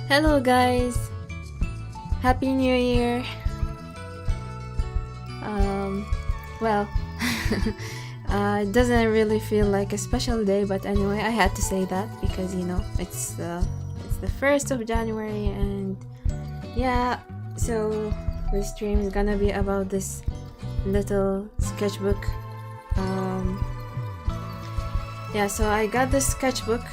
Hello guys! Happy New Year! Um, well, it doesn't really feel like a special day, but anyway, I had to say that because it's the 1st of January, and yeah, so this stream is gonna be about this little sketchbook. Yeah, so I got this sketchbook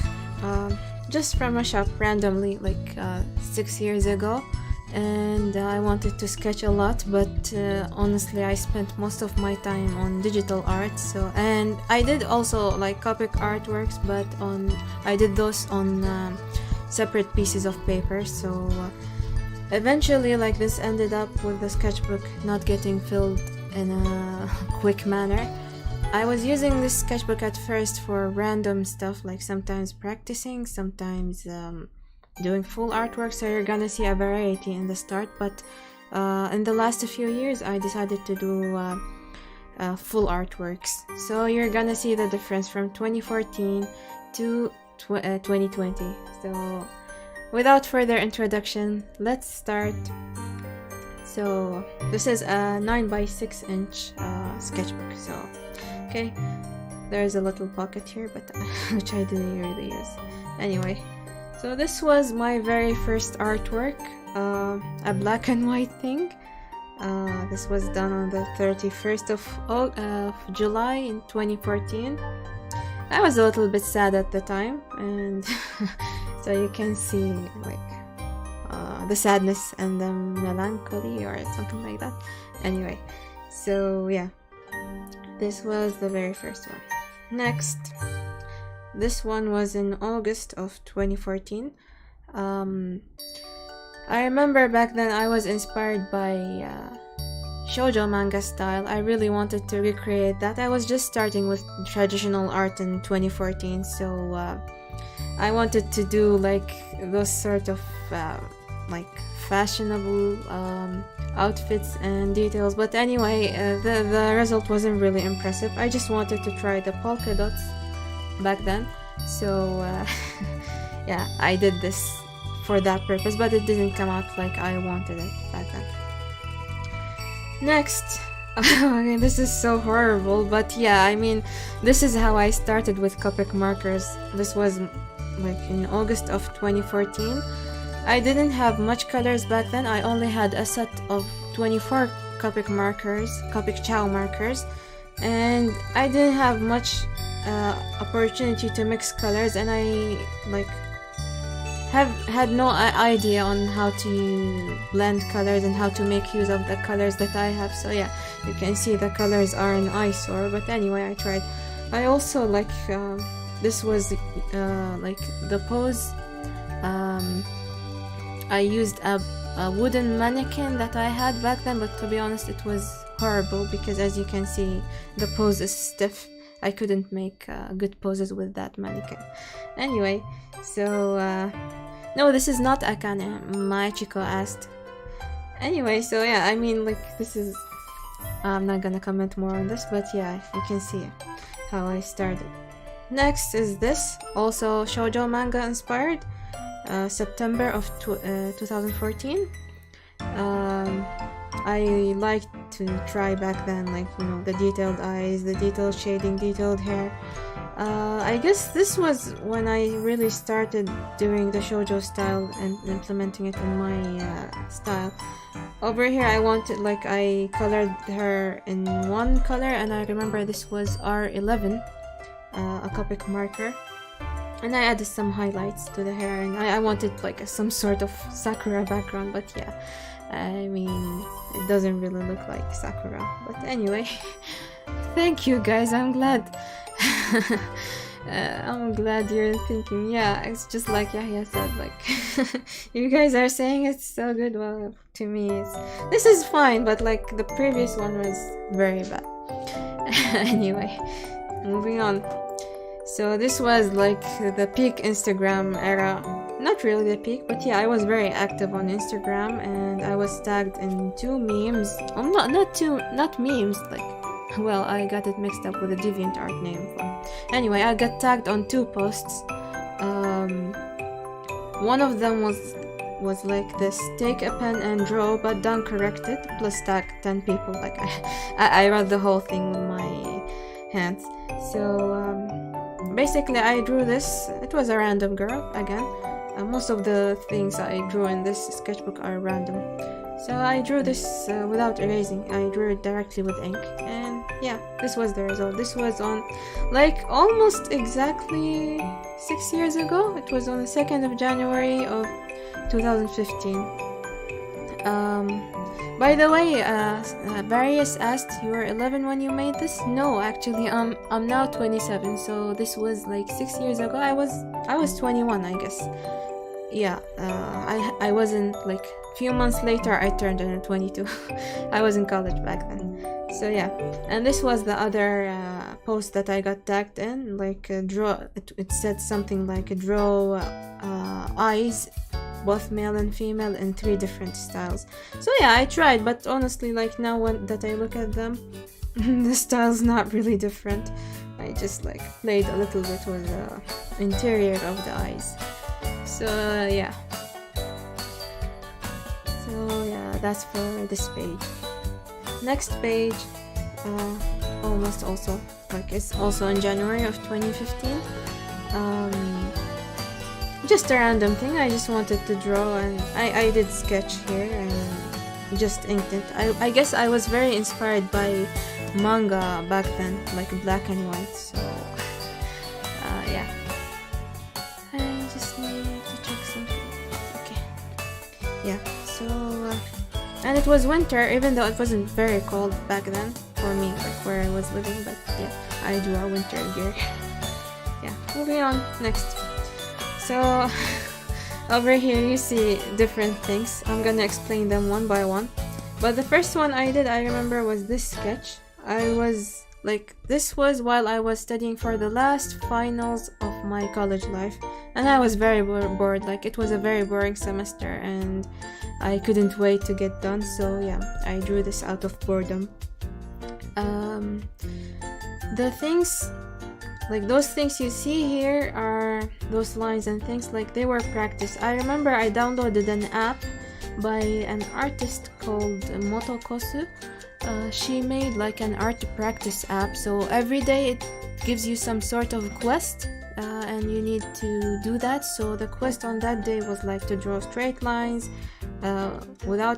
just from a shop randomly, like 6 years ago, and I wanted to sketch a lot, but honestly I spent most of my time on digital art. And I did also like Copic artworks, but I did those on separate pieces of paper. So eventually, like, this ended up with the sketchbook not getting filled in a quick manner. I was using this sketchbook at first for random stuff, like sometimes practicing, sometimes doing full artwork, so you're gonna see a variety in the start, but in the last few years I decided to do full artworks. So you're gonna see the difference from 2014 to 2020. So without further introduction, let's start. So this is a 9 by 6 inch sketchbook. So okay, there's a little pocket here, but which I didn't really use. Anyway, so this was my very first artwork, a black and white thing. This was done on the 31st of July in 2014. I was a little bit sad at the time, and so you can see like the sadness and the melancholy or something like that. Anyway, so yeah, this was the very first one. Next, this one was in August of 2014. I remember back then I was inspired by shoujo manga style. I really wanted to recreate that. I was just starting with traditional art in 2014, so I wanted to do like those sort of like fashionable outfits and details, but anyway, the result wasn't really impressive. I just wanted to try the polka dots back then, so yeah, I did this for that purpose, but it didn't come out like I wanted it back then. Next, okay, this is so horrible, but yeah, I mean, this is how I started with Copic markers. This was like in August of 2014. I didn't have much colors back then. I only had a set of 24 Copic markers, Copic Chow markers, and I didn't have much opportunity to mix colors, and I like had no idea on how to blend colors and how to make use of the colors that I have. So yeah, you can see the colors are an eyesore, but anyway, I tried. I also like this was like the pose. I used a wooden mannequin that I had back then, but to be honest, it was horrible because, as you can see, the pose is stiff. I couldn't make good poses with that mannequin. Anyway, so no, this is not Akane, Maichiko asked. Anyway, so yeah, I mean, like, this is, I'm not gonna comment more on this, but yeah, you can see how I started. Next is this, also shoujo manga inspired. September of 2014. I liked to try back then, like, you know, the detailed eyes, the detailed shading, detailed hair. I guess this was when I really started doing the shoujo style and implementing it in my style. Over here I wanted, like, I colored her in one color, and I remember this was R11, a Copic marker. And I added some highlights to the hair, and I wanted like some sort of Sakura background, but yeah, I mean, it doesn't really look like Sakura. But anyway, thank you guys, I'm glad. I'm glad you're thinking, yeah, it's just like Yahya said, like, you guys are saying it's so good. Well, to me, this is fine, but like the previous one was very bad. Anyway, moving on. So this was like the peak Instagram era. Not really the peak, but yeah, I was very active on Instagram, and I was tagged in 2 memes. Not memes, like, well, I got it mixed up with a DeviantArt name. Anyway, I got tagged on 2 posts. One of them was was like this: take a pen and draw, but done corrected, plus tag 10 people. Like I wrote the whole thing with my hands. So basically I drew this. It was a random girl again. Most of the things I drew in this sketchbook are random. So I drew this without erasing. I drew it directly with ink, and yeah, this was the result. This was on like almost exactly 6 years ago. It was on the 2nd of January of 2015. By the way, Various asked, you were 11 when you made this? No, actually, I'm now 27. So this was like 6 years ago. I was 21, I guess. Yeah, I wasn't like. Few months later I turned 22. I was in college back then. So yeah, and this was the other post that I got tagged in, like draw. It said something like draw eyes, both male and female, in 3 different styles. So yeah, I tried, but honestly, like now that I look at them, the style's not really different. I just like played a little bit with the interior of the eyes. So yeah. So yeah, that's for this page. Next page, almost also, like it's also in January of 2015. Just a random thing, I just wanted to draw, and I did sketch here and just inked it. I guess I was very inspired by manga back then, like black and white, so yeah. I just need to check something. Okay. Yeah. So, and it was winter, even though it wasn't very cold back then for me, like where I was living, but yeah, I do a winter gear. Yeah, moving on, next. So, over here you see different things. I'm gonna explain them one by one. But the first one I did, I remember, was this sketch. This was while I was studying for the last finals of my college life, and I was very bored. Like, it was a very boring semester, and I couldn't wait to get done, so yeah, I drew this out of boredom. The things, like those things you see here are those lines and things, like they were practice. I remember I downloaded an app by an artist called Motokosu. She made like an art practice app, so every day it gives you some sort of quest, and you need to do that. So the quest on that day was like to draw straight lines without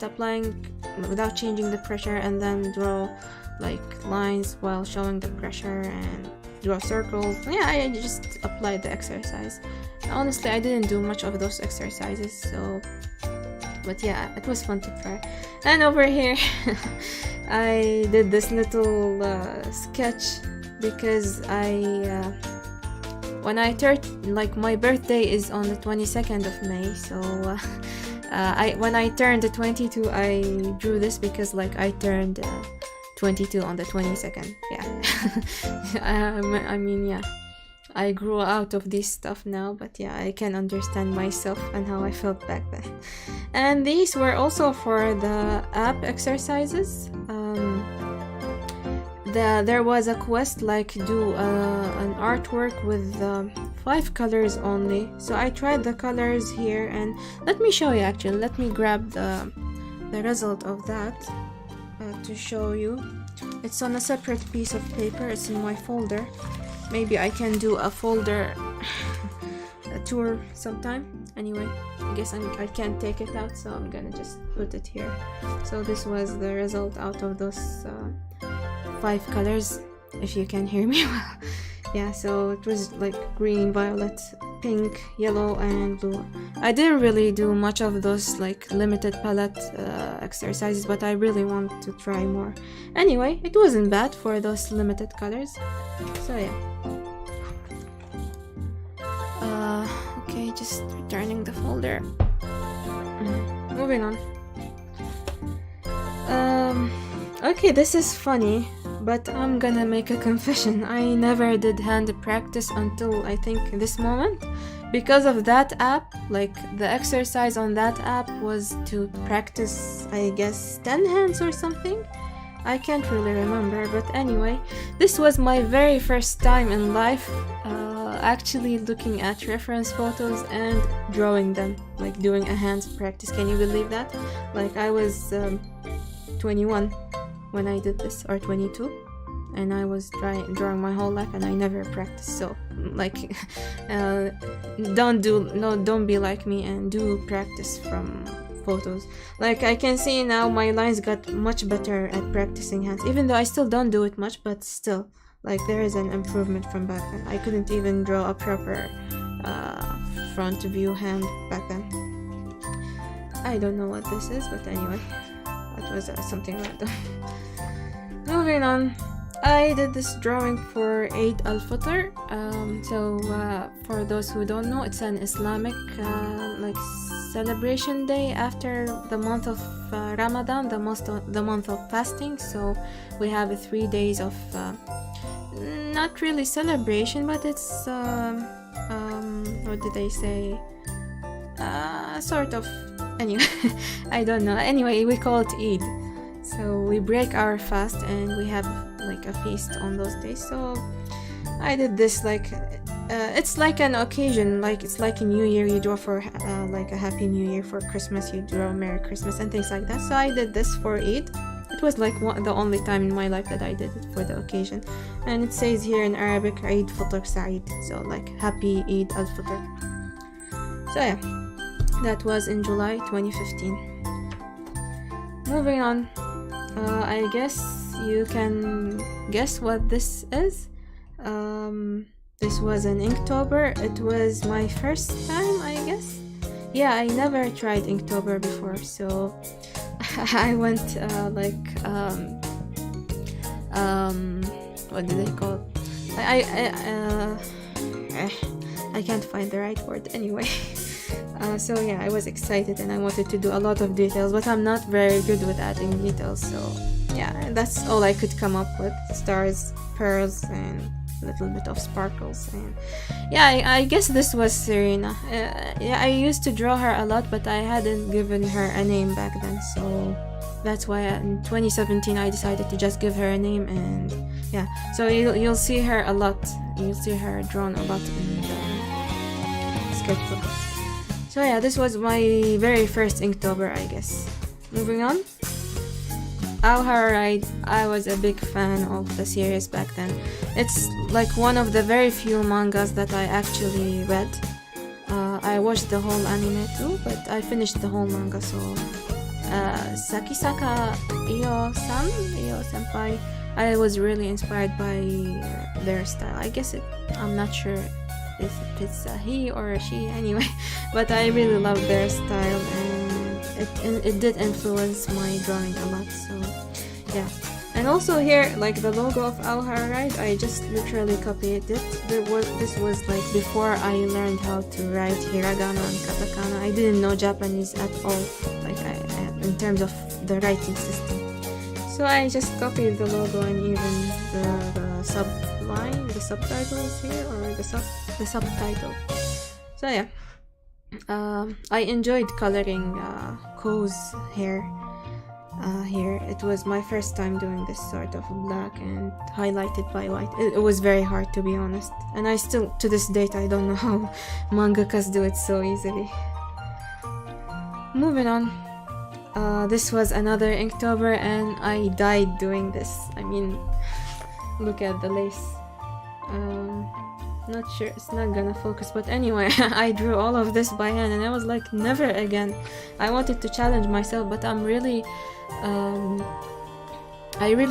changing the pressure, and then draw like lines while showing the pressure, and draw circles. Yeah, I just applied the exercise. Honestly, I didn't do much of those exercises, so, but yeah, it was fun to try. And over here I did this little sketch because when I turned, like my birthday is on the 22nd of May, so when I turned 22, I drew this because like I turned 22 on the 22nd. Yeah. I mean, yeah, I grew out of this stuff now, but yeah, I can understand myself and how I felt back then. And these were also for the app exercises. There was a quest, like do an artwork with 5 colors only. So I tried the colors here, and let me show you. Actually, let me grab the result of that to show you. It's on a separate piece of paper. It's in my folder. Maybe I can do a folder a tour sometime. Anyway, I guess I can't take it out, so I'm gonna just put it here. So this was the result out of those 5 colors, if you can hear me well. Yeah, so it was like green, violet, pink, yellow, and blue. I didn't really do much of those like limited palette exercises, but I really want to try more. Anyway, it wasn't bad for those limited colors. So yeah. Okay, just returning the folder. Moving on. Okay, this is funny, but I'm gonna make a confession. I never did hand practice until I think this moment. Because of that app, like the exercise on that app was to practice, I guess, 10 hands or something. I can't really remember, but anyway, this was my very first time in life actually looking at reference photos and drawing them, like doing a hands practice. Can you believe that? Like I was 21 when I did this, or 22, and I was drawing my whole life and I never practiced. So like don't be like me and do practice from photos. Like I can see now my lines got much better at practicing hands, even though I still don't do it much, but still, like there is an improvement from back then. I couldn't even draw a proper front view hand back then. I don't know what this is, but anyway, that was something random. Moving on, I did this drawing for Eid al-Fitr. For those who don't know, it's an Islamic like celebration day after the month of Ramadan, the month of fasting. So we have 3 days of not really celebration, but it's what did they say? Sort of. Anyway, I don't know. Anyway, we call it Eid. So we break our fast and we have like a feast on those days. So I did this like it's like an occasion, like it's like a New Year. You draw for like a Happy New Year. For Christmas you draw Merry Christmas and things like that. So I did this for Eid. It was like the only time in my life that I did it for the occasion. And it says here in Arabic, Eid Fitr Sa'id. So like Happy Eid al-Fitr. So yeah, that was in July 2015. Moving on, I guess you can guess what this is. This was an Inktober. It was my first time, I guess. Yeah, I never tried Inktober before, so I went what do they call it? I can't find the right word anyway. So yeah, I was excited and I wanted to do a lot of details, but I'm not very good with adding details, so yeah, that's all I could come up with. Stars, pearls, and a little bit of sparkles. And yeah, I guess this was Serena. Yeah, I used to draw her a lot, but I hadn't given her a name back then, so that's why in 2017 I decided to just give her a name. And yeah, so you'll see her a lot. You'll see her drawn a lot in the sketchbook. So yeah, this was my very first Inktober, I guess. Moving on. Ride. I was a big fan of the series back then. It's like one of the very few mangas that I actually read. I watched the whole anime too, but I finished the whole manga. So Sakisaka Iyo senpai, I was really inspired by their style. I guess I'm not sure if it's a he or a she anyway, but I really love their style, and it did influence my drawing a lot. So yeah, and also here, like the logo of Ride, I just literally copied it. This was like before I learned how to write hiragana and katakana. I didn't know Japanese at all, like in terms of the writing system. So I just copied the logo and even the subline, the subtitles here, or the subtitle. So yeah, I enjoyed coloring Ko's hair here. It was my first time doing this sort of black and highlighted by white. It was very hard, to be honest, and I still, to this date, I don't know how mangakas do it so easily. Moving on. This was another Inktober and I died doing this. I mean, look at the lace. Not sure, it's not gonna focus, but anyway, I drew all of this by hand and I was like, never again. I wanted to challenge myself, but I really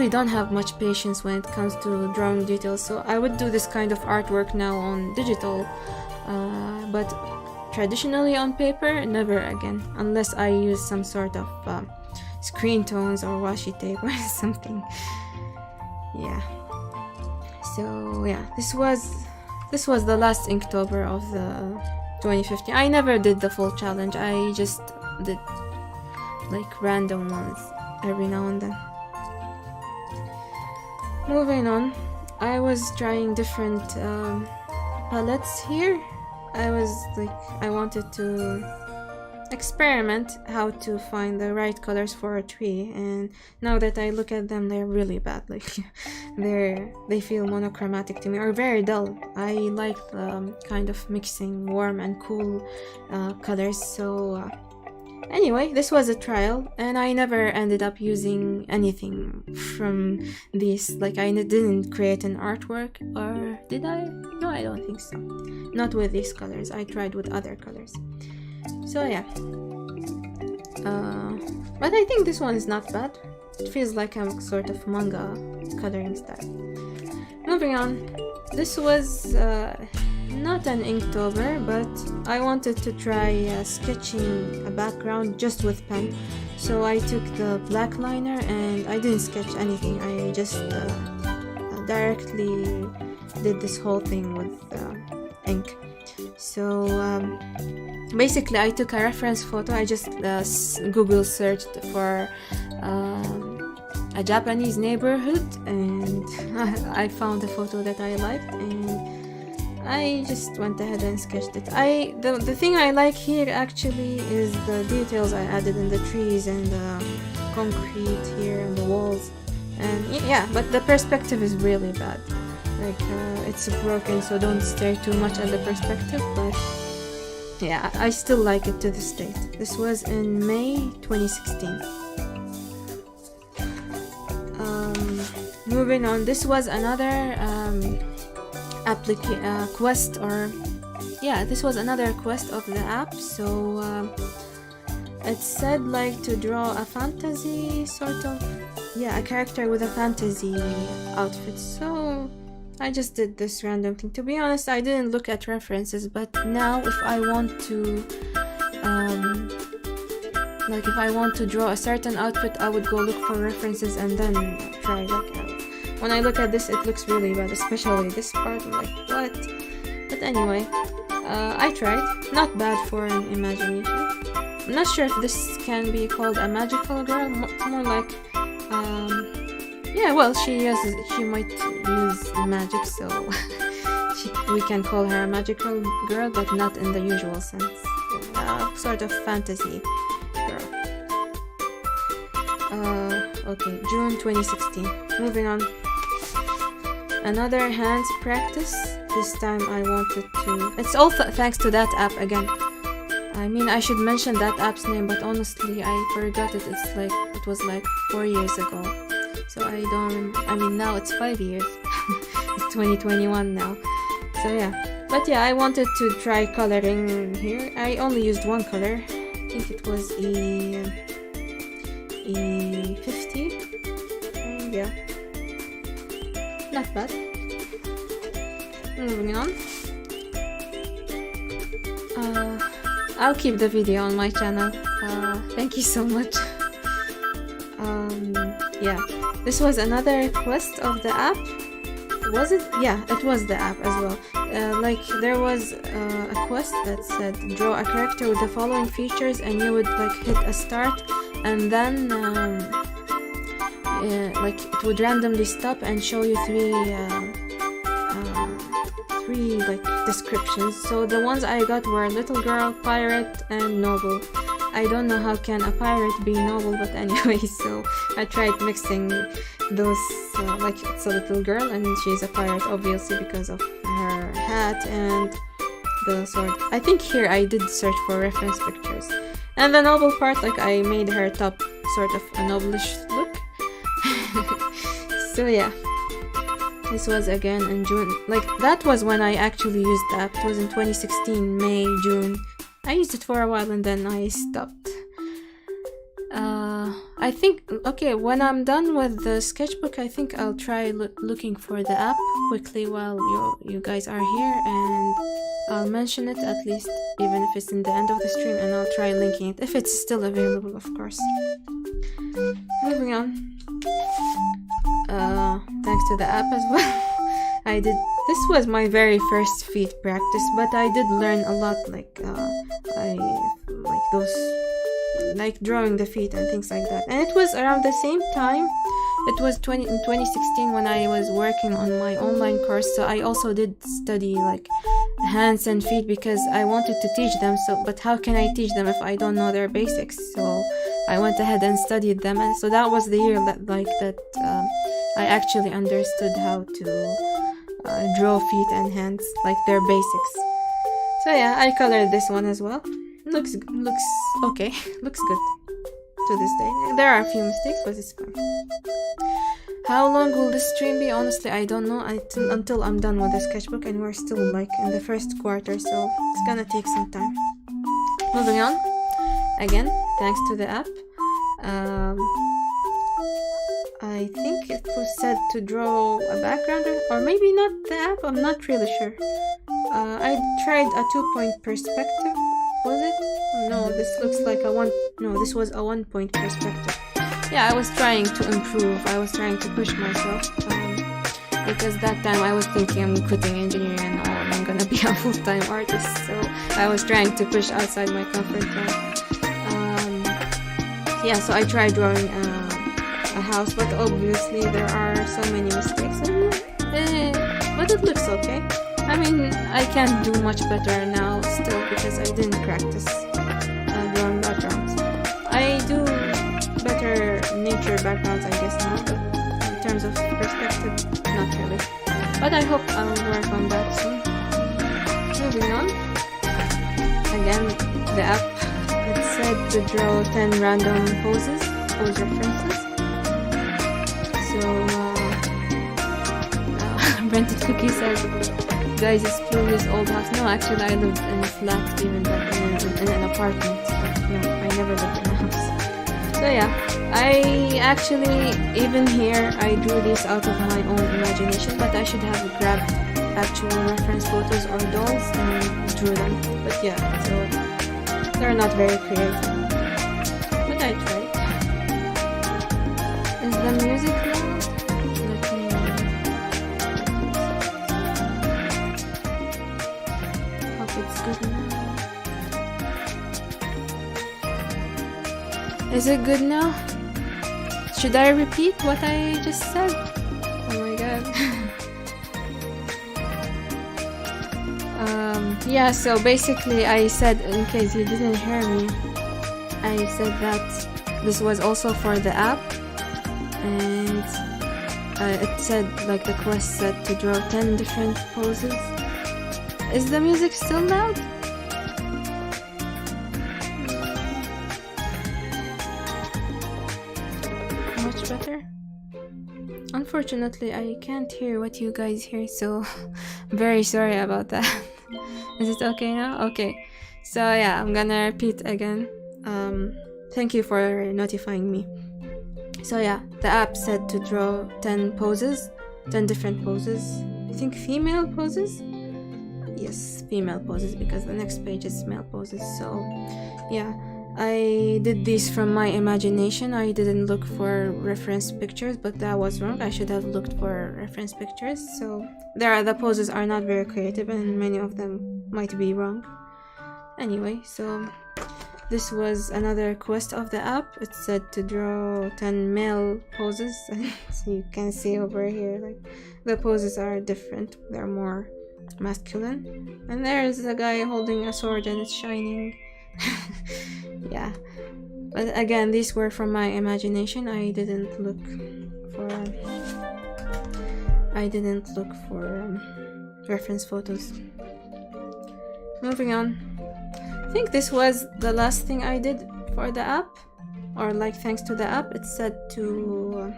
don't have much patience when it comes to drawing details, so I would do this kind of artwork now on digital, but traditionally on paper, never again, unless I use some sort of screen tones or washi tape or something. Yeah. So yeah, this was the last Inktober of the 2015. I never did the full challenge. I just did like random ones every now and then. Moving on, I was trying different palettes here. I wanted to experiment how to find the right colors for a tree, and now that I look at them, they're really bad. Like they feel monochromatic to me, or very dull. I like the kind of mixing warm and cool colors. So anyway, this was a trial, and I never ended up using anything from these. Like, I didn't create an artwork, or did I? No, I don't think so. Not with these colors. I tried with other colors. So yeah. But I think this one is not bad. It feels like a sort of manga coloring style. Moving on. This was not an Inktober, but I wanted to try sketching a background just with pen. So I took the black liner and I didn't sketch anything. I just directly did this whole thing with ink. So basically I took a reference photo. I just Google searched for a Japanese neighborhood, and I found a photo that I liked, and I just went ahead and sketched it. The thing I like here actually is the details I added in the trees and the concrete here and the walls, and yeah, but the perspective is really bad. Like it's broken, so don't stare too much at the perspective, but yeah, I still like it to this date. This was in May 2016. Moving on, this was another quest, or yeah, this was another quest of the app. So it said like to draw a fantasy sort of, yeah, a character with a fantasy outfit. So I just did this random thing. To be honest, I didn't look at references, but now if I want to like if I want to draw a certain outfit, I would go look for references and then try. Like when I look at this, it looks really bad, especially this part. I'm like, what? But anyway, I tried. Not bad for an imagination. I'm not sure if this can be called a magical girl. More like yeah, well, she might use magic, so we can call her a magical girl, but not in the usual sense. Sort of fantasy girl. Okay, June 2016. Moving on. Another hands practice. This time I wanted to... It's all thanks to that app again. I mean, I should mention that app's name, but honestly, I forgot it. It was like 4 years ago. So I mean, now it's 5 years. It's 2021 now. So yeah. But yeah, I wanted to try coloring here. I only used one color. I think it was E50. Yeah. Not bad. Moving on. I'll keep the video on my channel. Thank you so much. Yeah. This was another quest of the app. Was it? Yeah, it was the app as well. Like there was a quest that said draw a character with the following features, and you would like hit a start, and then like it would randomly stop and show you three like descriptions. So the ones I got were little girl, pirate, and noble. I don't know how can a pirate be noble, but anyway, so I tried mixing those, like it's a little girl and she's a pirate, obviously, because of her hat and the sword. I think here I did search for reference pictures. And the noble part, like I made her top sort of a noblish look. So yeah, this was again in June. Like that was when I actually used the app. It was in 2016, May, June. I used it for a while and then I stopped. I think, okay, when I'm done with the sketchbook, I think I'll try looking for the app quickly while you guys are here, and I'll mention it at least, even if it's in the end of the stream, and I'll try linking it, if it's still available, of course. Moving on. Thanks to the app as well. This was my very first feet practice, but I did learn a lot, like like drawing the feet and things like that. And it was around the same time. It was in 2016 when I was working on my online course, so I also did study like hands and feet because I wanted to teach them. So, but how can I teach them if I don't know their basics? So I went ahead and studied them, and so that was the year that I actually understood how to draw feet and hands, like their basics. So yeah, I colored this one as well. Looks okay. Looks good to this day. There are a few mistakes, but it's fine. How long will this stream be? Honestly, I don't know until I'm done with the sketchbook, and we're still like in the first quarter, so it's gonna take some time. Moving on. Again, thanks to the app. I think it was said to draw a background, or maybe not the app, I'm not really sure. I tried a 2-point perspective, was it? No, this looks like this was a 1-point perspective. Yeah, I was trying to improve, I was trying to push myself, because that time I was thinking I'm quitting engineering and I'm gonna be a full-time artist, so I was trying to push outside my comfort zone. Yeah, so I tried drawing a house, but obviously there are so many mistakes, but it looks okay. I mean, I can't do much better now still because I didn't practice drawing backgrounds. I do better nature backgrounds, I guess, now, but in terms of perspective, not really. But I hope I'll work on that soon. Moving on. Again, the app, it said to draw 10 random pose references. So, Rented Cookie says, guys, it's Pluvia's old house. No, actually, I lived in a flat, even like in an apartment. But no, I never lived in a house. So yeah, I actually, even here, I drew this out of my own imagination, but I should have grabbed actual reference photos or dolls and drew them. But yeah, so they're not very creative. But I tried. Is the music loud? It's good now. Is it good now? Should I repeat what I just said? Oh my god. Yeah, so basically I said, in case you didn't hear me, I said that this was also for the app, and it said, like, the quest said to draw 10 different poses. Is the music still loud? Much better? Unfortunately, I can't hear what you guys hear, so very sorry about that. Is it okay now? Okay. So yeah, I'm gonna repeat again. Thank you for notifying me. So yeah, the app said to draw 10 poses, 10 different poses. I think female poses? Yes, female poses, because the next page is male poses. So yeah, I did these from my imagination. I didn't look for reference pictures, but that was wrong. I should have looked for reference pictures. So the poses are not very creative, and many of them might be wrong. Anyway, so this was another quest of the app. It said to draw 10 male poses. So you can see over here, like, the poses are different. They're more masculine, and there's a guy holding a sword and it's shining. Yeah, but again, these were from my imagination. I didn't look for reference photos. Moving on. I think this was the last thing I did for the app, or like thanks to the app. It said to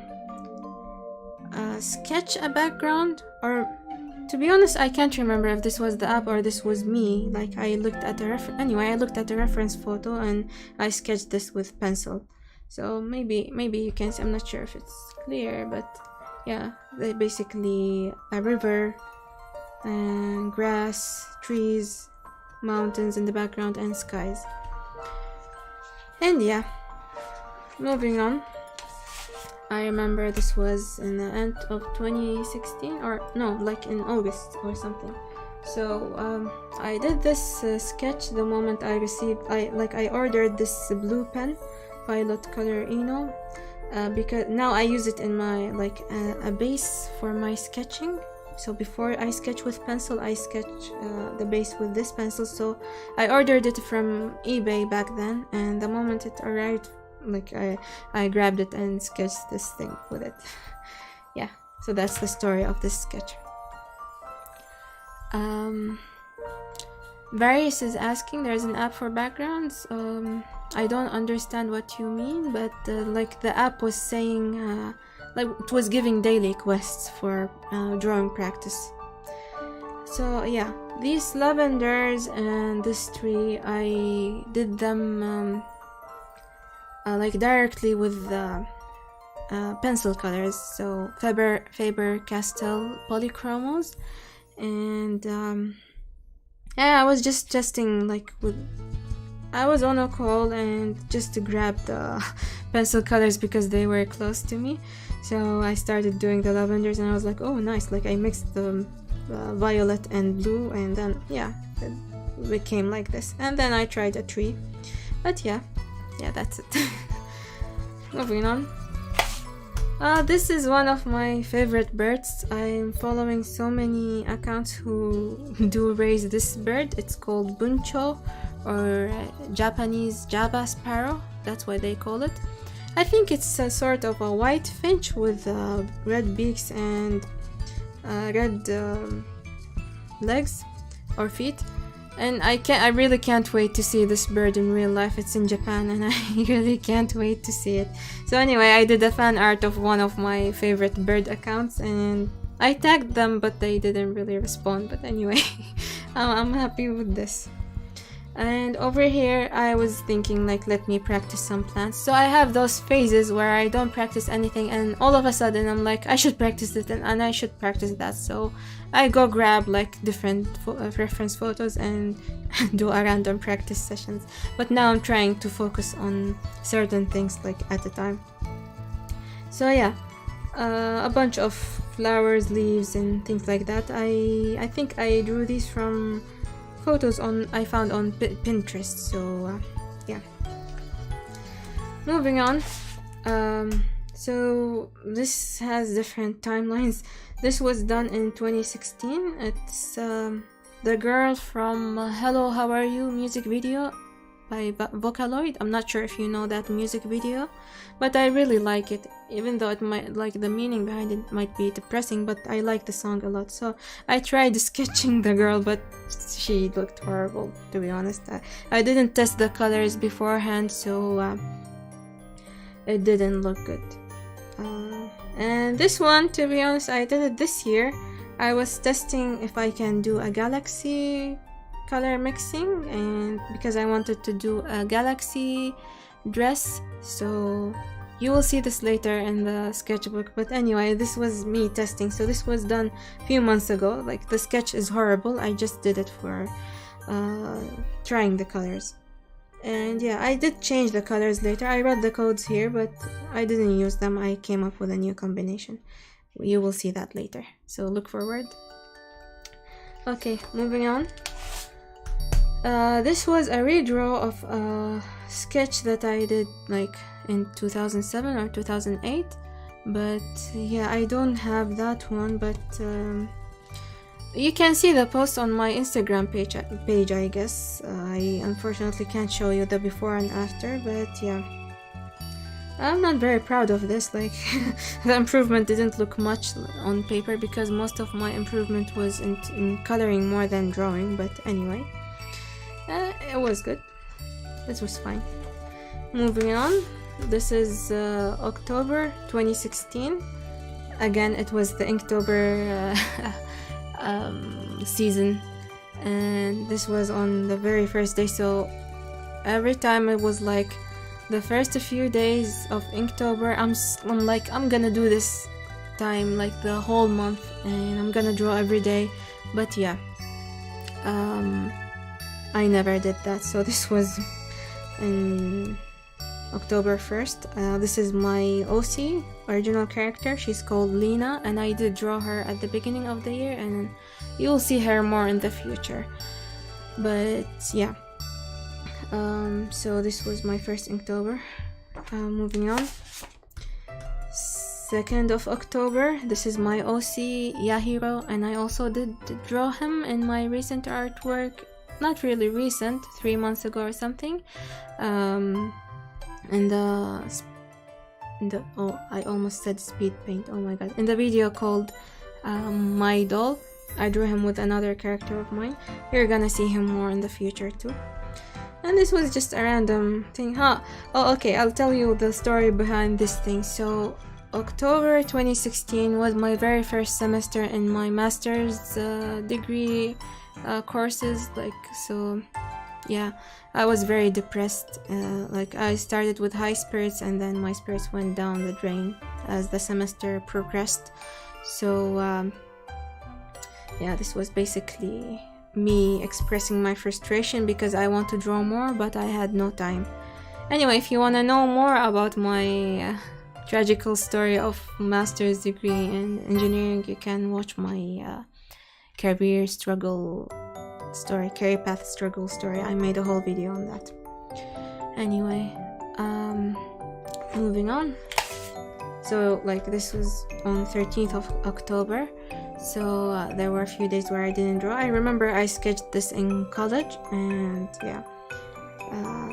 sketch a background, or to be honest, I can't remember if this was the app or this was me. Like, I looked at the I looked at the reference photo and I sketched this with pencil. So maybe you can see. I'm not sure if it's clear, but yeah, they basically a river and grass, trees, mountains in the background, and skies. And yeah, moving on. I remember this was in the end of 2016, or no, like in August or something. So I did this sketch the moment I received, I ordered this blue pen, Violet Color Eno, because now I use it in my, like, a base for my sketching. So before I sketch with pencil, I sketch the base with this pencil. So I ordered it from eBay back then, and the moment it arrived, like I grabbed it and sketched this thing with it. Yeah, so that's the story of this sketch. Various is asking, there's an app for backgrounds. I don't understand what you mean, but like the app was saying, like it was giving daily quests for drawing practice. So yeah, these lavenders and this tree, I did them like directly with the pencil colors, so Faber-Castell polychromos, and yeah, I was just testing, like I was on a call and just to grab the pencil colors because they were close to me. So I started doing the lavenders and I was like, oh nice, like I mixed the violet and blue, and then yeah, it became like this. And then I tried a tree, but yeah, that's it. Moving on. This is one of my favorite birds. I'm following so many accounts who do raise this bird. It's called buncho, or Japanese Java sparrow. That's what they call it. I think it's a sort of a white finch with red beaks and red legs or feet. And I really can't wait to see this bird in real life. It's in Japan and I really can't wait to see it. So anyway, I did a fan art of one of my favorite bird accounts and I tagged them, but they didn't really respond. But anyway, I'm happy with this. And over here, I was thinking, like, let me practice some plants. So I have those phases where I don't practice anything, and all of a sudden I'm like, I should practice it and I should practice that. So I go grab like different reference photos and do a random practice sessions. But now I'm trying to focus on certain things like at a time. So yeah, a bunch of flowers, leaves, and things like that. I think I drew these from photos I found on Pinterest. So yeah, moving on. So this has different timelines. This was done in 2016. It's the girl from Hello How Are You music video by Vocaloid. I'm not sure if you know that music video, but I really like it, even though it might, like, the meaning behind it might be depressing, but I like the song a lot. So I tried sketching the girl, but she looked horrible, to be honest. I didn't test the colors beforehand, so it didn't look good. And this one, to be honest, I did it this year. I was testing if I can do a galaxy color mixing, and because I wanted to do a galaxy dress, so you will see this later in the sketchbook. But anyway, this was me testing. So this was done a few months ago. Like, the sketch is horrible. I just did it for trying the colors. And yeah, I did change the colors later. I read the codes here, but I didn't use them. I came up with a new combination. You will see that later, so look forward. Okay, moving on. This was a redraw of a sketch that I did like in 2007 or 2008, but yeah, I don't have that one, but you can see the post on my Instagram page, I guess. I unfortunately can't show you the before and after, but yeah, I'm not very proud of this. Like, the improvement didn't look much on paper because most of my improvement was in coloring more than drawing, but anyway, it was good. This was fine. Moving on, this is October 2016. Again, it was the Inktober season, and this was on the very first day. So every time it was like the first few days of Inktober, I'm like, I'm gonna do this time like the whole month, and I'm gonna draw every day. But yeah, I never did that. So this was in October 1st. This is my OC, original character. She's called Lena, and I did draw her at the beginning of the year, and you'll see her more in the future. But yeah, so this was my first Inktober. Moving on. 2nd of October. This is my OC Yahiro, and I also did draw him in my recent artwork. Not really recent, 3 months ago or something. I almost said speed paint. Oh my god! In the video called My Doll, I drew him with another character of mine. You're gonna see him more in the future too. And this was just a random thing. Oh, okay, I'll tell you the story behind this thing. So, October 2016 was my very first semester in my master's degree courses. Yeah, I was very depressed. I started with high spirits, and then my spirits went down the drain as the semester progressed. So, yeah, this was basically me expressing my frustration because I want to draw more, but I had no time. Anyway, if you want to know more about my tragical story of master's degree in engineering, you can watch my career path struggle story. I made a whole video on that. Anyway, moving on. So this was on 13th of October. So there were a few days where I didn't draw. I remember I sketched this in college, and yeah,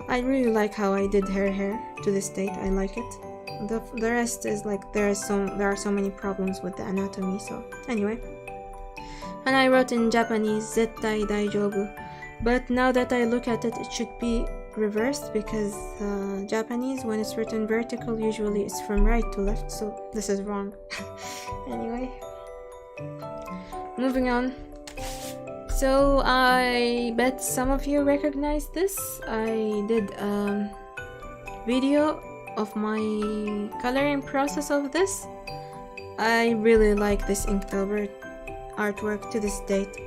I really like how I did her hair. To this date, I like it. The rest is there are so many problems with the anatomy. So anyway, and I wrote in Japanese "zettai daijobu," but now that I look at it, it should be reversed because Japanese, when it's written vertical, usually it's from right to left. So this is wrong. Anyway. Moving on. So I bet some of you recognize this. I did a video of my coloring process of this. I really like this Inktober artwork to this date.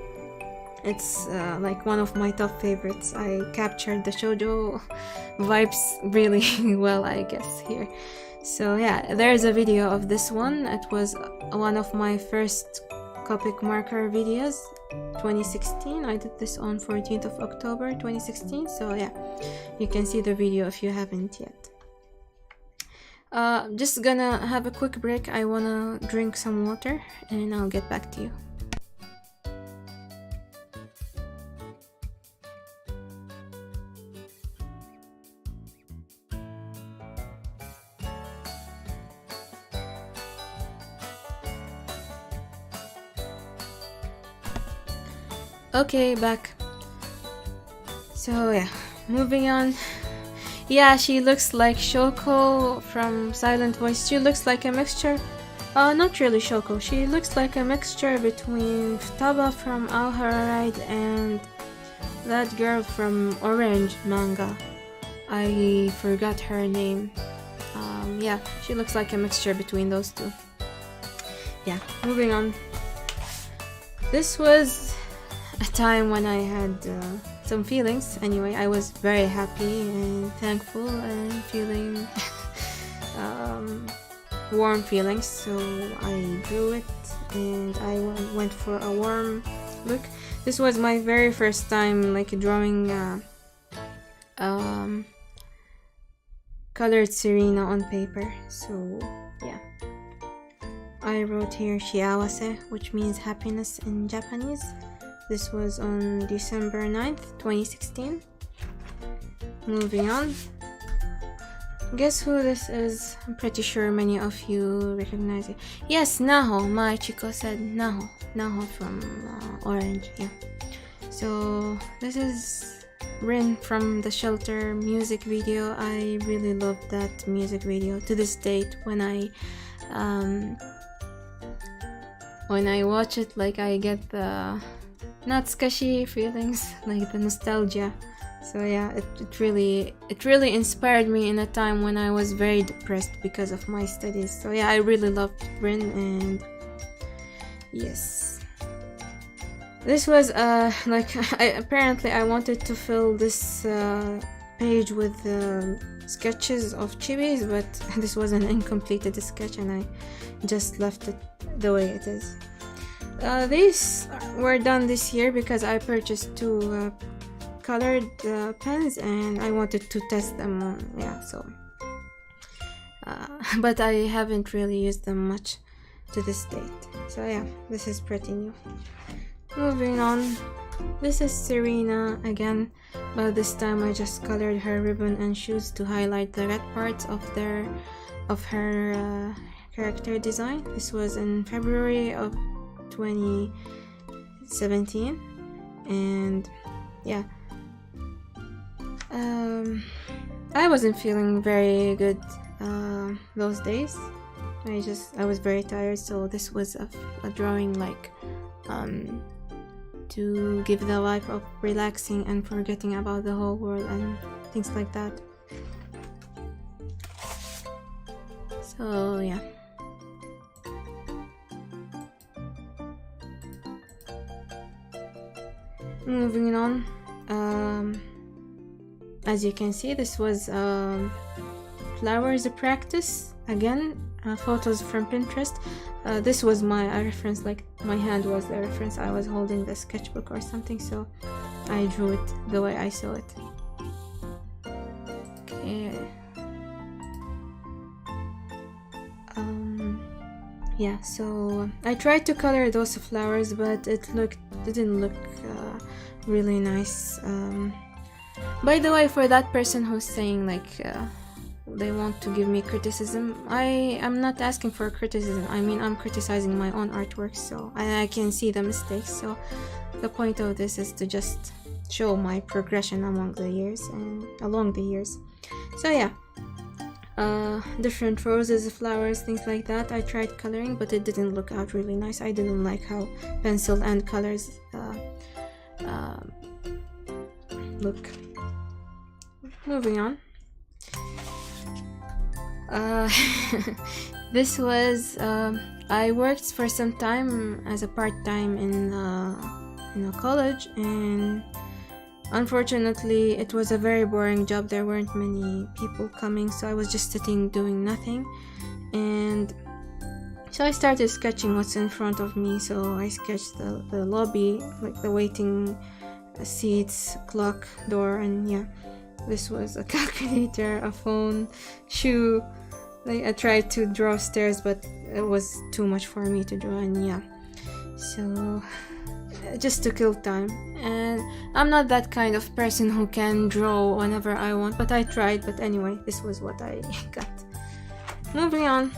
It's one of my top favorites. I captured the shoujo vibes really well, I guess, here. So yeah, there's a video of this one. It was one of my first Copic marker videos, 2016. I did this on 14th of October 2016. So yeah, you can see the video if you haven't yet. Just gonna have a quick break. I wanna drink some water and I'll get back to you. Okay, back. So yeah, moving on. Yeah, she looks like Shoko from Silent Voice. She looks like a mixture. Not really Shoko. She looks like a mixture between Futaba from Al-Hararide and that girl from Orange manga. I forgot her name. Yeah, she looks like a mixture between those two. Yeah, moving on. This was a time when I had some feelings. Anyway, I was very happy and thankful and feeling warm feelings, so I drew it and I went for a warm look. This was my very first time drawing colored Serena on paper, so yeah. I wrote here shiawase, which means happiness in Japanese. This was on December 9th, 2016. Moving on. Guess who this is? I'm pretty sure many of you recognize it. Yes, Naho. Maichiko said Naho. Naho from Orange, yeah. So, this is Rin from the Shelter music video. I really love that music video to this date. When I watch it, I get the Natsukashi feelings, the nostalgia. So yeah, it really inspired me in a time when I was very depressed because of my studies. So yeah, I really loved Rin, and yes, this was apparently I wanted to fill this page with sketches of chibis, but this was an incompleted sketch and I just left it the way it is. These were done this year because I purchased two colored pens and I wanted to test them on, yeah, so but I haven't really used them much to this date. So yeah, this is pretty new. Moving on, this is Serena again, but this time I just colored her ribbon and shoes to highlight the red parts of her character design. This was in February of 2017, and yeah, I wasn't feeling very good those days. I was very tired, so this was a drawing like to give the vibe of relaxing and forgetting about the whole world and things like that. So yeah. Moving on, as you can see, this was flowers practice again, photos from Pinterest. This was my reference, like my hand was the reference. I was holding the sketchbook or something, so I drew it the way I saw it. Okay. Yeah, so I tried to color those flowers, but it didn't look really nice. By the way, for that person who's saying like they want to give me criticism, I am not asking for criticism. I mean, I'm criticizing my own artwork, so I can see the mistakes. So the point of this is to just show my progression along the years. So yeah, different roses, flowers, things like that. I tried coloring, but it didn't look out really nice. I didn't like how pencil and colors look. Moving on. This was I worked for some time as a part-time in a college, and unfortunately it was a very boring job. There weren't many people coming, so I was just sitting doing nothing, and so I started sketching what's in front of me. So I sketched the lobby, like the waiting seats, clock, door, and yeah, this was a calculator, a phone, shoe. I tried to draw stairs, but it was too much for me to draw, and yeah, so just to kill time. And I'm not that kind of person who can draw whenever I want, but I tried. But anyway, this was what I got. Moving on.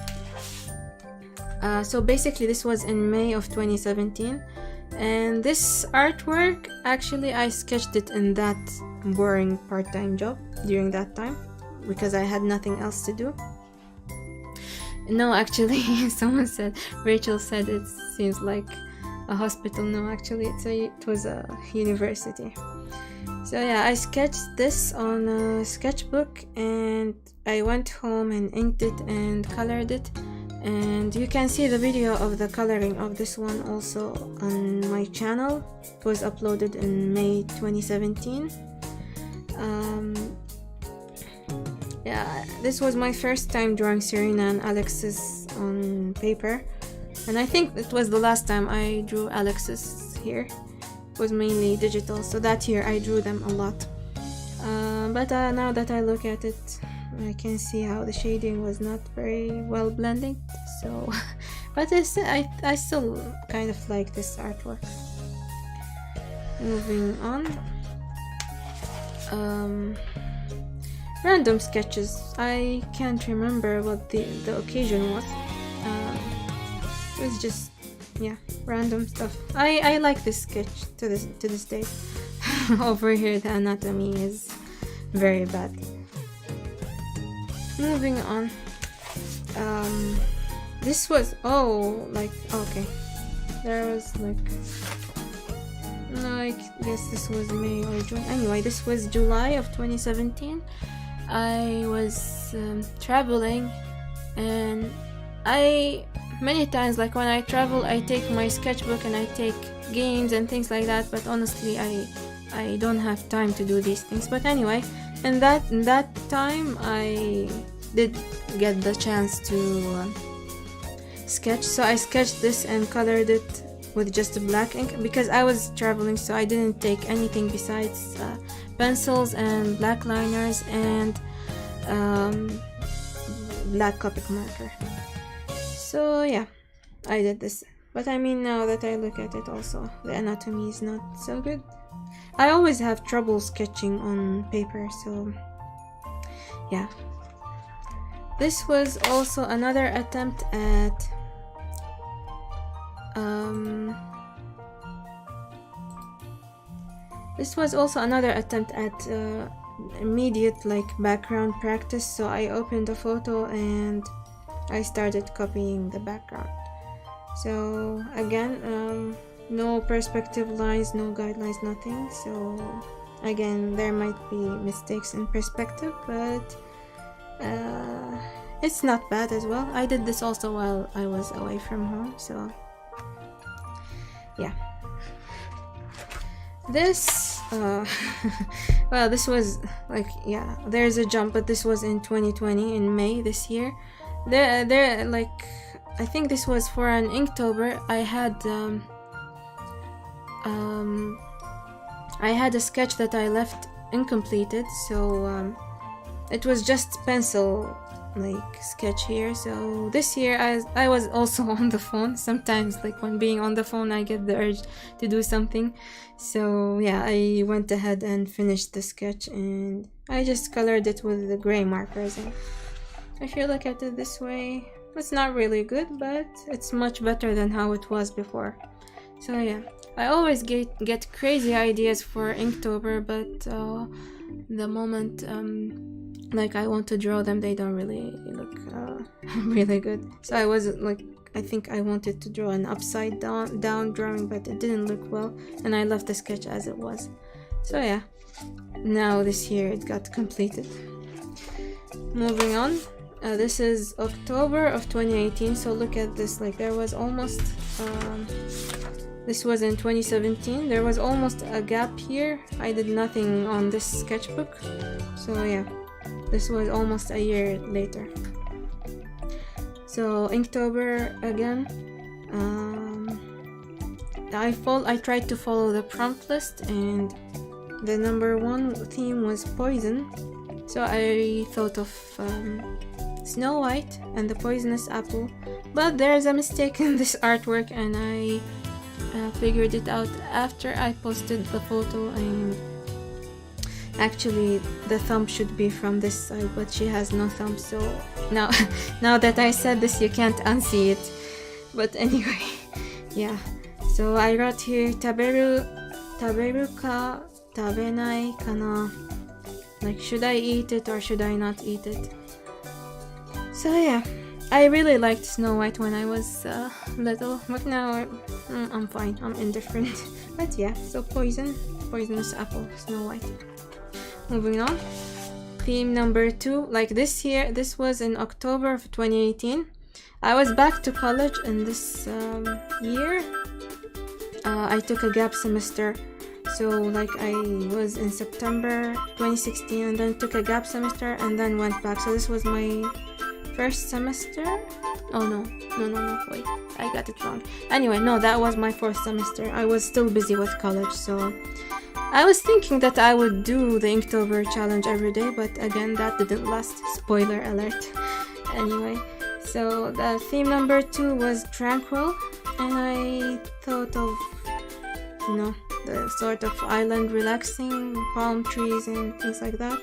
So basically this was in May of 2017, and this artwork, actually I sketched it in that boring part-time job during that time because I had nothing else to do. No, actually, Rachel said it seems like a hospital. No, actually it was a university. So yeah, I sketched this on a sketchbook, and I went home and inked it and colored it, and you can see the video of the coloring of this one also on my channel. It was uploaded in May 2017. Yeah, this was my first time drawing Serena and Alexis on paper, and I think it was the last time I drew Alexis here. It was mainly digital, so that year I drew them a lot. But now that I look at it, I can see how the shading was not very well blended. So, but I still kind of like this artwork. Moving on. Random sketches. I can't remember what the occasion was. It was just, yeah, random stuff. I like this sketch to this day. Over here the anatomy is very bad. Moving on. This was okay. There was I guess this was May or June. Anyway, this was July of 2017. I was traveling, and many times, like when I travel, I take my sketchbook and I take games and things like that, but honestly I don't have time to do these things. But anyway, in that time I did get the chance to sketch, so I sketched this and colored it with just a black ink because I was traveling, so I didn't take anything besides pencils and black liners and black Copic marker. So yeah, I did this. But I mean, now that I look at it also, the anatomy is not so good. I always have trouble sketching on paper, so yeah. This was also another attempt at immediate like background practice. So I opened a photo and I started copying the background. So again, no perspective lines, no guidelines, nothing. So again, there might be mistakes in perspective, but it's not bad as well. I did this also while I was away from home, so yeah. This well, this was like, yeah, there's a jump, but this was in 2020 in May this year. There like, I think this was for an Inktober. I had a sketch that I left incompleted, so it was just pencil like sketch here. So this year I was also on the phone. Sometimes like when being on the phone I get the urge to do something. So yeah, I went ahead and finished the sketch and I just colored it with the gray markers. And if you look at it this way, it's not really good, but it's much better than how it was before. So yeah, I always get crazy ideas for Inktober, but the moment like I want to draw them, they don't really look really good. So I was like, I think I wanted to draw an upside down drawing, but it didn't look well, and I left the sketch as it was. So yeah, now this year it got completed. Moving on, this is October of 2018. So look at this, like there was almost this was in 2017. There was almost a gap here. I did nothing on this sketchbook, so yeah, this was almost a year later. So Inktober again. I tried to follow the prompt list, and the number one theme was poison. So I thought of Snow White and the poisonous apple, but there's a mistake in this artwork, and I figured it out after I posted the photo. And actually the thumb should be from this side, but she has no thumb, so now that I said this, you can't unsee it. But anyway, yeah, so I wrote here taberu ka tabenai kana, like should I eat it or should I not eat it. So yeah, I really liked Snow White when I was little, but now I'm fine, I'm indifferent. But yeah, so poisonous apple, Snow White. Moving on, theme number 2. Like this year, this was in October of 2018. I was back to college in this year. I took a gap semester. So like I was in September 2016 and then took a gap semester and then went back. So this was my first semester. Oh no, wait, I got it wrong. Anyway, no, that was my fourth semester. I was still busy with college, so I was thinking that I would do the Inktober challenge every day, but again, that didn't last. Spoiler alert. Anyway, so the theme number 2 was tranquil, and I thought of, you know, the sort of island relaxing, palm trees and things like that.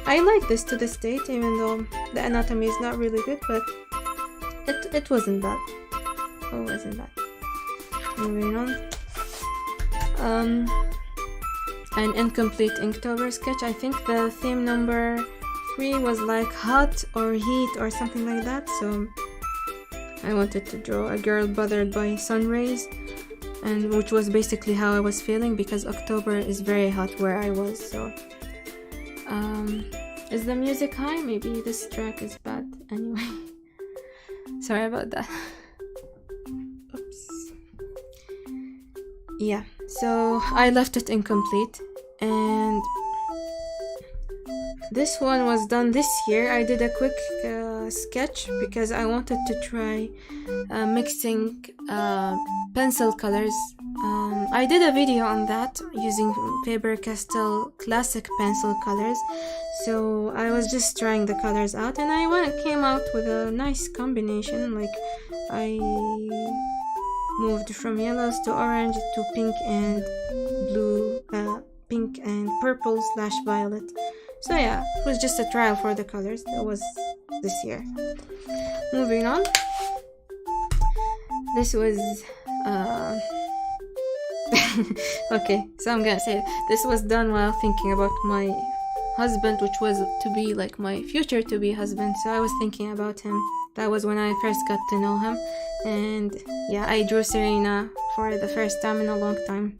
I like this to this date, even though the anatomy is not really good, but it wasn't bad. It wasn't bad. Moving on. An incomplete Inktober sketch. I think the theme number 3 was like hot or heat or something like that. So I wanted to draw a girl bothered by sun rays, and which was basically how I was feeling, because October is very hot where I was. So is the music high? Maybe this track is bad. Anyway, sorry about that. Oops. Yeah, so I left it incomplete, and this one was done this year. I did a quick sketch because I wanted to try mixing pencil colors. I did a video on that using Faber-Castell classic pencil colors. So I was just trying the colors out, and I came out with a nice combination. Like I moved from yellows to orange to pink and blue, pink and purple / violet. So yeah, it was just a trial for the colors. That was this year. Moving on. This was okay, so I'm gonna say this was done while thinking about my husband, which was to be like my future to be husband. So I was thinking about him. That was when I first got to know him. And yeah, I drew Serena for the first time in a long time,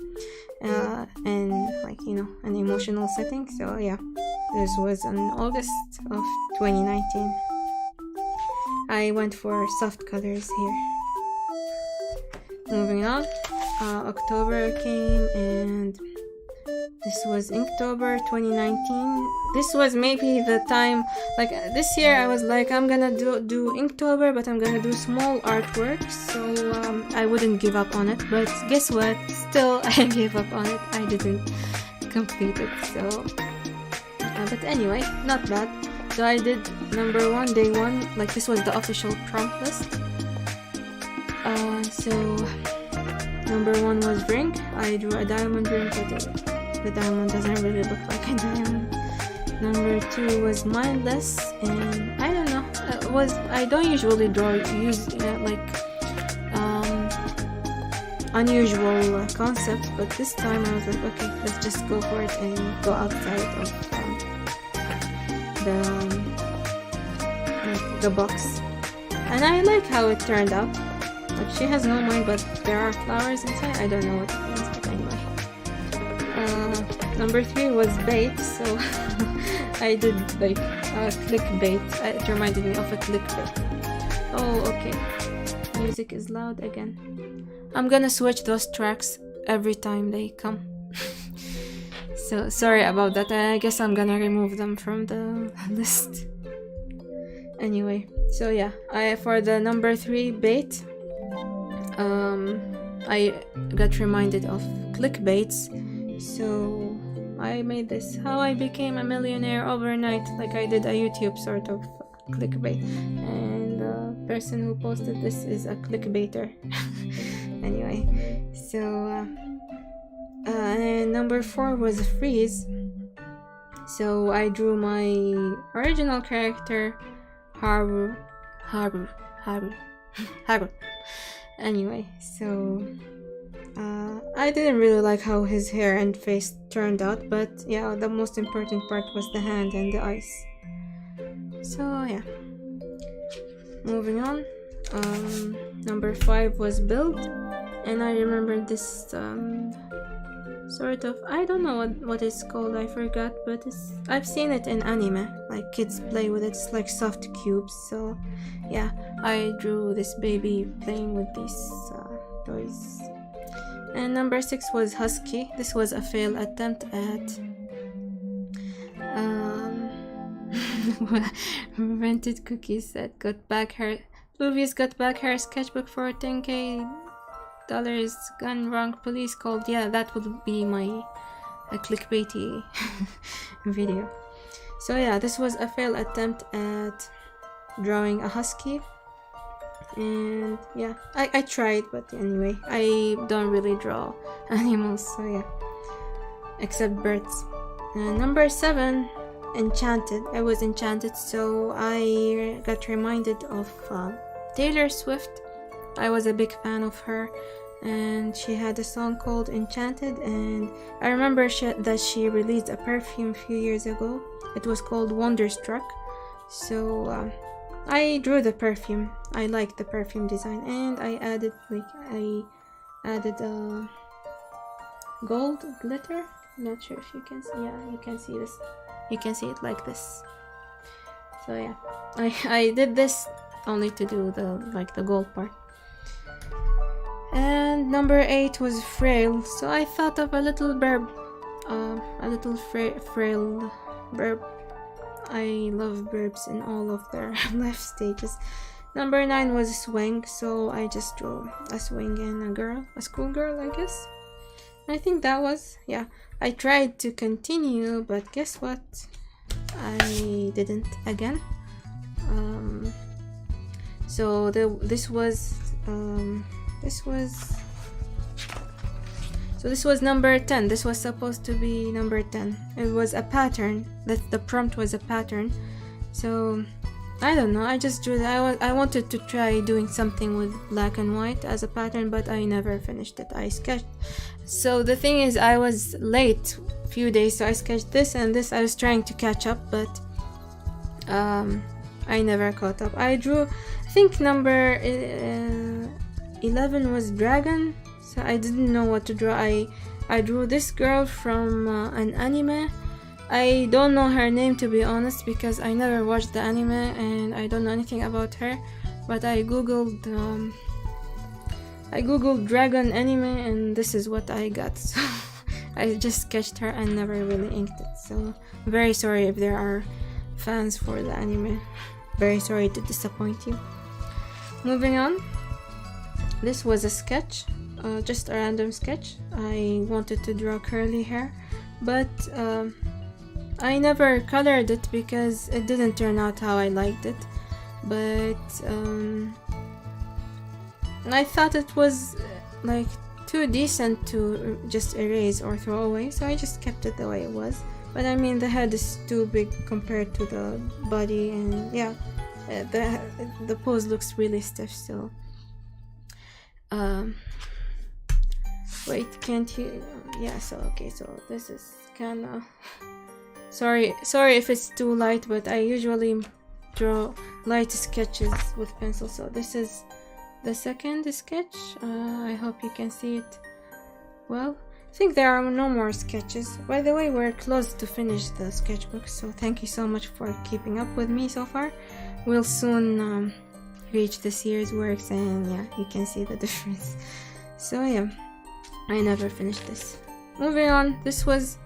and like, you know, an emotional setting. So yeah, this was in August of 2019. I went for soft colors here. Moving on, October came, and this was Inktober 2019. This was maybe the time, like this year I was like, I'm gonna do Inktober, but I'm gonna do small artwork, so I wouldn't give up on it. But guess what? Still, I gave up on it. I didn't complete it. So, but anyway, not bad. So I did number 1, day 1. Like this was the official prompt list. So number 1 was ring. I drew a diamond ring, but the diamond doesn't really look like a diamond. Number 2 was mindless, and I don't know. I don't usually use unusual concepts, but this time I was like, okay, let's just go for it and go outside of the box. And I like how it turned out. Like she has no mind, but there are flowers inside. I don't know what it means, but anyway. Number 3 was bait, so I did like clickbait. It reminded me of a clickbait. Oh, okay. Music is loud again. I'm gonna switch those tracks every time they come. So sorry about that. I guess I'm gonna remove them from the list. Anyway, so yeah, for the number 3 bait, I got reminded of clickbaits, so I made this. How I became a millionaire overnight. Like I did a YouTube sort of clickbait, and the person who posted this is a clickbaiter. Anyway, so and number 4 was freeze. So I drew my original character, Haru. Anyway, so I didn't really like how his hair and face turned out, but yeah, the most important part was the hand and the eyes. So yeah, moving on. Number 5 was build, and I remember this sort of, I don't know what it's called, I forgot, but I've seen it in anime, like kids play with it. It's like soft cubes. So yeah, I drew this baby playing with these toys. And number 6 was husky. This was a failed attempt at rented cookies at Luvia's got back her sketchbook for $10K. Gone wrong, police called. Yeah, that would be my clickbaity video. So yeah, this was a failed attempt at drawing a husky, and yeah, I tried, but anyway, I don't really draw animals, so yeah, except birds. Number 7, enchanted. I was enchanted, so I got reminded of Taylor Swift. I was a big fan of her, and she had a song called Enchanted, and I remember that she released a perfume a few years ago. It was called Wonderstruck. So I drew the perfume. I liked the perfume design, and I added gold glitter. I'm not sure if you can see. Yeah, you can see this. You can see it like this. So yeah, I did this only to do the gold part. And number 8 was frail, so I thought of a little burb, frail burb. I love burbs in all of their life stages. Number 9 was swing, so I just drew a swing and a schoolgirl, I guess. I think that was, yeah. I tried to continue, but guess what? I didn't again. So this was number 10. This was supposed to be number 10. It was a pattern. The prompt was a pattern. So I don't know, I just drew that. I wanted to try doing something with black and white as a pattern, but I never finished it. I sketched. So the thing is, I was late a few days, so I sketched this and this. I was trying to catch up, but I never caught up. I drew, I think number 11 was dragon, so I didn't know what to draw. I drew this girl from an anime. I don't know her name, to be honest, because I never watched the anime and I don't know anything about her, but I googled dragon anime and this is what I got. So I just sketched her and never really inked it. So very sorry if there are fans for the anime. Very sorry to disappoint you. Moving on. This was a sketch, just a random sketch. I wanted to draw curly hair, but I never colored it because it didn't turn out how I liked it. But I thought it was like too decent to just erase or throw away, so I just kept it the way it was. But I mean, the head is too big compared to the body, and yeah, the pose looks really stiff still. Wait, can't you? Yeah, so okay, so this is kinda sorry if it's too light, but I usually draw light sketches with pencil. So this is the second sketch. I hope you can see it well. I think there are no more sketches. By the way, we're close to finish the sketchbook, so thank you so much for keeping up with me so far. We'll soon reach this year's works, and yeah, you can see the difference. So yeah, I never finished this. Moving on, this was,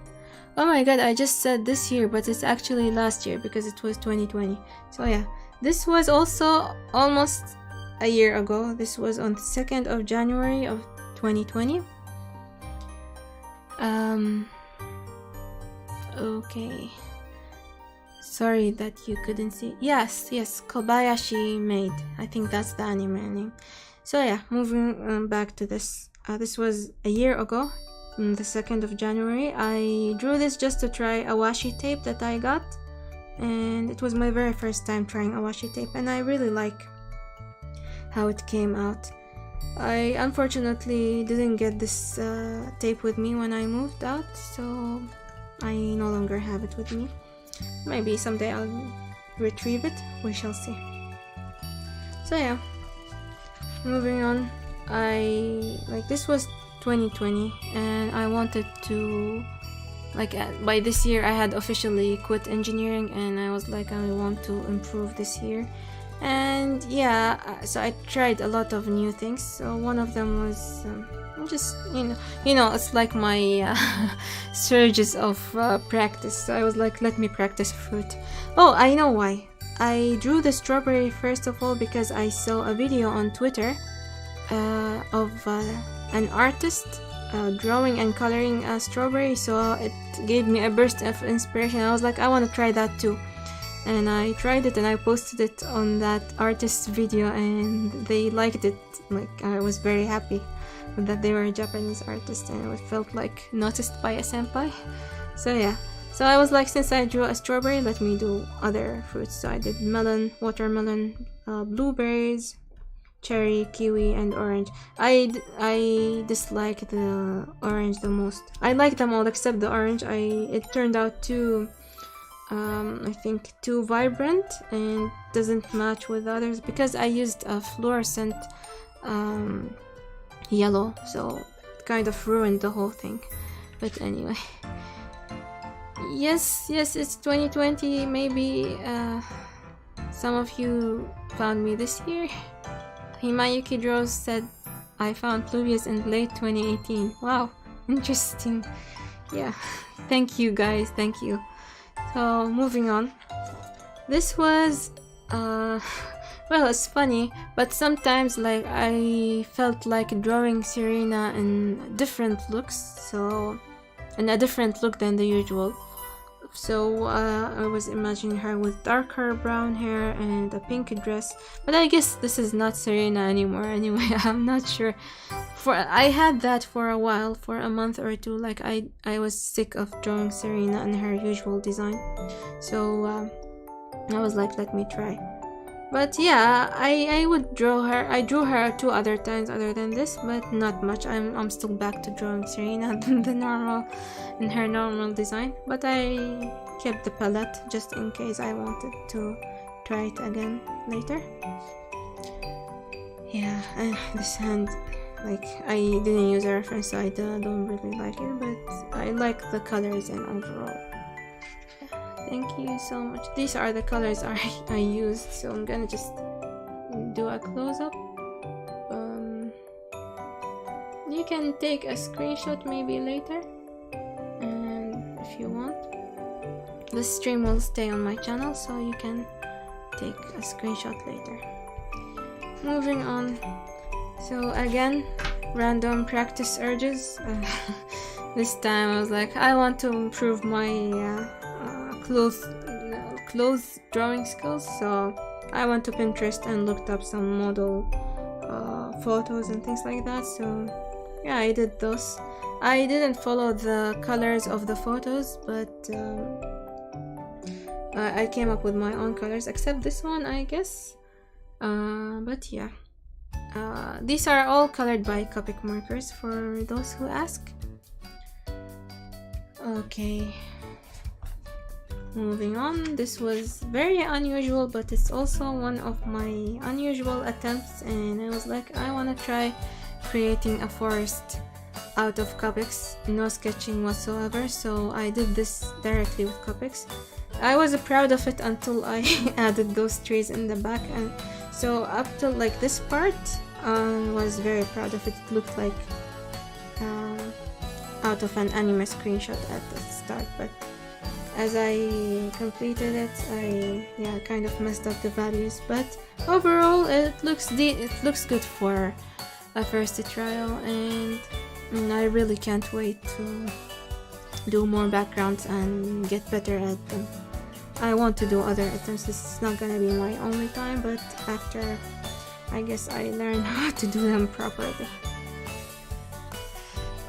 oh my god, I just said this year, but it's actually last year because it was 2020. So yeah, this was also almost a year ago. This was on the 2nd of January of 2020. Okay. Sorry that you couldn't see. Yes, Kobayashi Maid. I think that's the anime name. So yeah, moving back to this. This was a year ago, on the 2nd of January. I drew this just to try a washi tape that I got, and it was my very first time trying a washi tape, and I really like how it came out. I unfortunately didn't get this tape with me when I moved out, so I no longer have it with me. Maybe someday I'll retrieve it, we shall see. So yeah, moving on. This was 2020 and I wanted to, by this year I had officially quit engineering, and I was like, I want to improve this year. And yeah, so I tried a lot of new things. So one of them was just, you know, it's like my surges of practice. So I was like, let me practice fruit. Oh, I know why. I drew the strawberry first of all because I saw a video on Twitter of an artist drawing and coloring a strawberry. So it gave me a burst of inspiration. I was like, I want to try that too. And I tried it and I posted it on that artist's video, and they liked it. Like, I was very happy that they were a Japanese artist, and it felt like noticed by a senpai. So yeah, so I was like, since I drew a strawberry, let me do other fruits. So I did melon, watermelon, blueberries, cherry, kiwi, and orange. I dislike the orange the most. I like them all except the orange. It turned out too I think too vibrant and doesn't match with others because I used a fluorescent yellow, so it kind of ruined the whole thing. But anyway, yes, it's 2020. Maybe some of you found me this year. Himayuki Draws said I found Pluvius in late 2018. Wow, interesting. Yeah, thank you guys, thank you. So moving on, this was well, it's funny, but sometimes like I felt like drawing Serena in different looks, so in a different look than the usual. So I was imagining her with darker brown hair and a pink dress, but I guess this is not Serena anymore anyway. I'm not sure. I had that for a while, for a month or two. Like I was sick of drawing Serena in her usual design, so I was like, let me try. But yeah, I would draw her. I drew her 2 other times other than this, but not much. I'm still back to drawing Serena in her normal design. But I kept the palette just in case I wanted to try it again later. Yeah, and this hand, like I didn't use a reference, so I don't really like it, but I like the colors and overall. Thank you so much. These are the colors I used, so I'm gonna just do a close-up. You can take a screenshot maybe later, and if you want. The stream will stay on my channel, so you can take a screenshot later. Moving on. So again, random practice urges. This time I was like, I want to improve my clothes drawing skills, so I went to Pinterest and looked up some model photos and things like that. So yeah, I did those. I didn't follow the colors of the photos, but I came up with my own colors, except this one, I guess. But yeah, these are all colored by Copic markers for those who ask. Okay, moving on. This was very unusual, but it's also one of my unusual attempts, and I was like, I want to try creating a forest out of Copics, no sketching whatsoever. So I did this directly with Copics. I was proud of it until I added those trees in the back, and so up till like this part, was very proud of it. It looked like out of an anime screenshot at the start, but as I completed it, I kind of messed up the values, but overall it looks good for a first trial, and I really can't wait to do more backgrounds and get better at them. I want to do other attempts. This is not gonna be my only time, but after I guess I learn how to do them properly.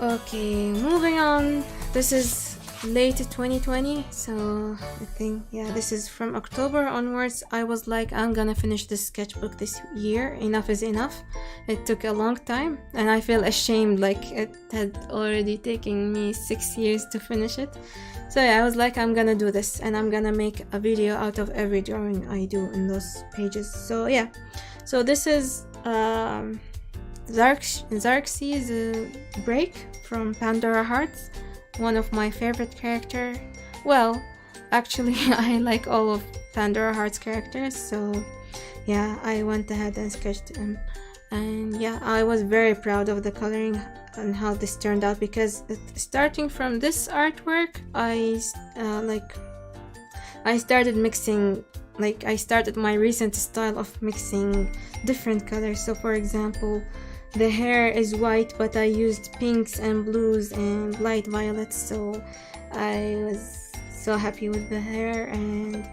Okay, moving on. This is late 2020, so I think, yeah, this is from October onwards. I was like, I'm gonna finish this sketchbook this year. Enough is enough. It took a long time, and I feel ashamed, like it had already taken me 6 years to finish it. So yeah, I was like, I'm gonna do this, and I'm gonna make a video out of every drawing I do in those pages. So yeah, so this is Xerxes' break from Pandora Hearts, one of my favorite characters. Well, actually, I like all of Pandora Hearts characters, so yeah, I went ahead and sketched them. And yeah, I was very proud of the coloring and how this turned out, because starting from this artwork, I started mixing, like I started my recent style of mixing different colors. So for example, the hair is white, but I used pinks and blues and light violets, so I was so happy with the hair. And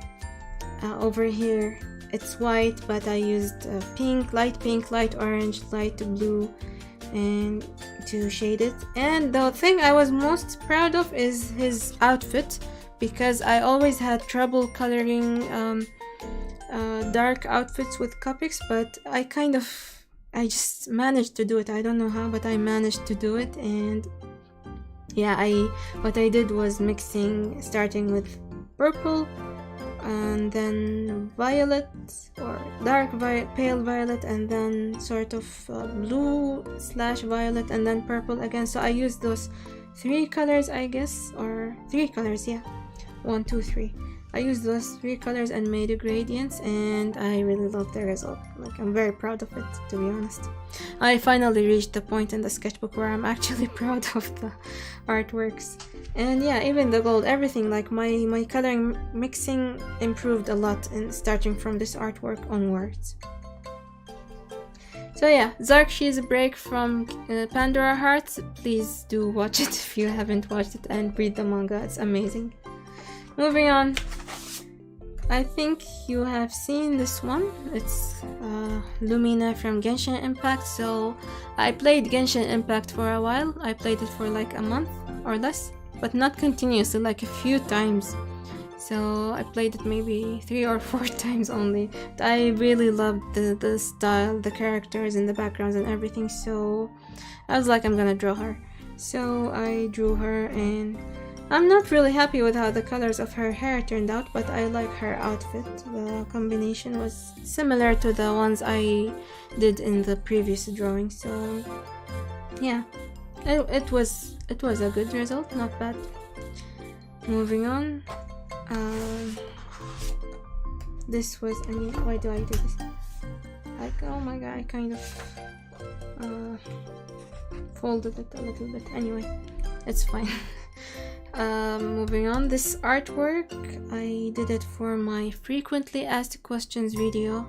over here it's white, but I used pink, light orange, light blue, and to shade it. And the thing I was most proud of is his outfit, because I always had trouble coloring dark outfits with Copics, but I just managed to do it. I don't know how, but I managed to do it. And yeah, what I did was mixing, starting with purple and then violet, or dark pale violet, and then sort of blue / violet, and then purple again. So I used those 3 colors, I guess, or 3 colors, yeah, 1, 2, 3. I used those 3 colors and made gradients, and I really love the result. Like, I'm very proud of it, to be honest. I finally reached the point in the sketchbook where I'm actually proud of the artworks. And yeah, even the gold, everything, like my coloring mixing improved a lot, and starting from this artwork onwards. So yeah, Zarkshi's break from Pandora Hearts. Please do watch it if you haven't watched it, and read the manga. It's amazing. Moving on. I think you have seen this one. It's Lumina from Genshin Impact. So I played Genshin Impact for a while. I played it for like a month or less, but not continuously, like a few times. So I played it maybe 3 or 4 times only. I really loved the style, the characters and the backgrounds and everything. So I was like, I'm gonna draw her. So I drew her, and I'm not really happy with how the colors of her hair turned out, but I like her outfit. The combination was similar to the ones I did in the previous drawing, so yeah, it was a good result, not bad. Moving on, this was, I mean, why do I do this? Like, oh my god, I kind of folded it a little bit. Anyway, it's fine. Moving on, this artwork, I did it for my frequently asked questions video.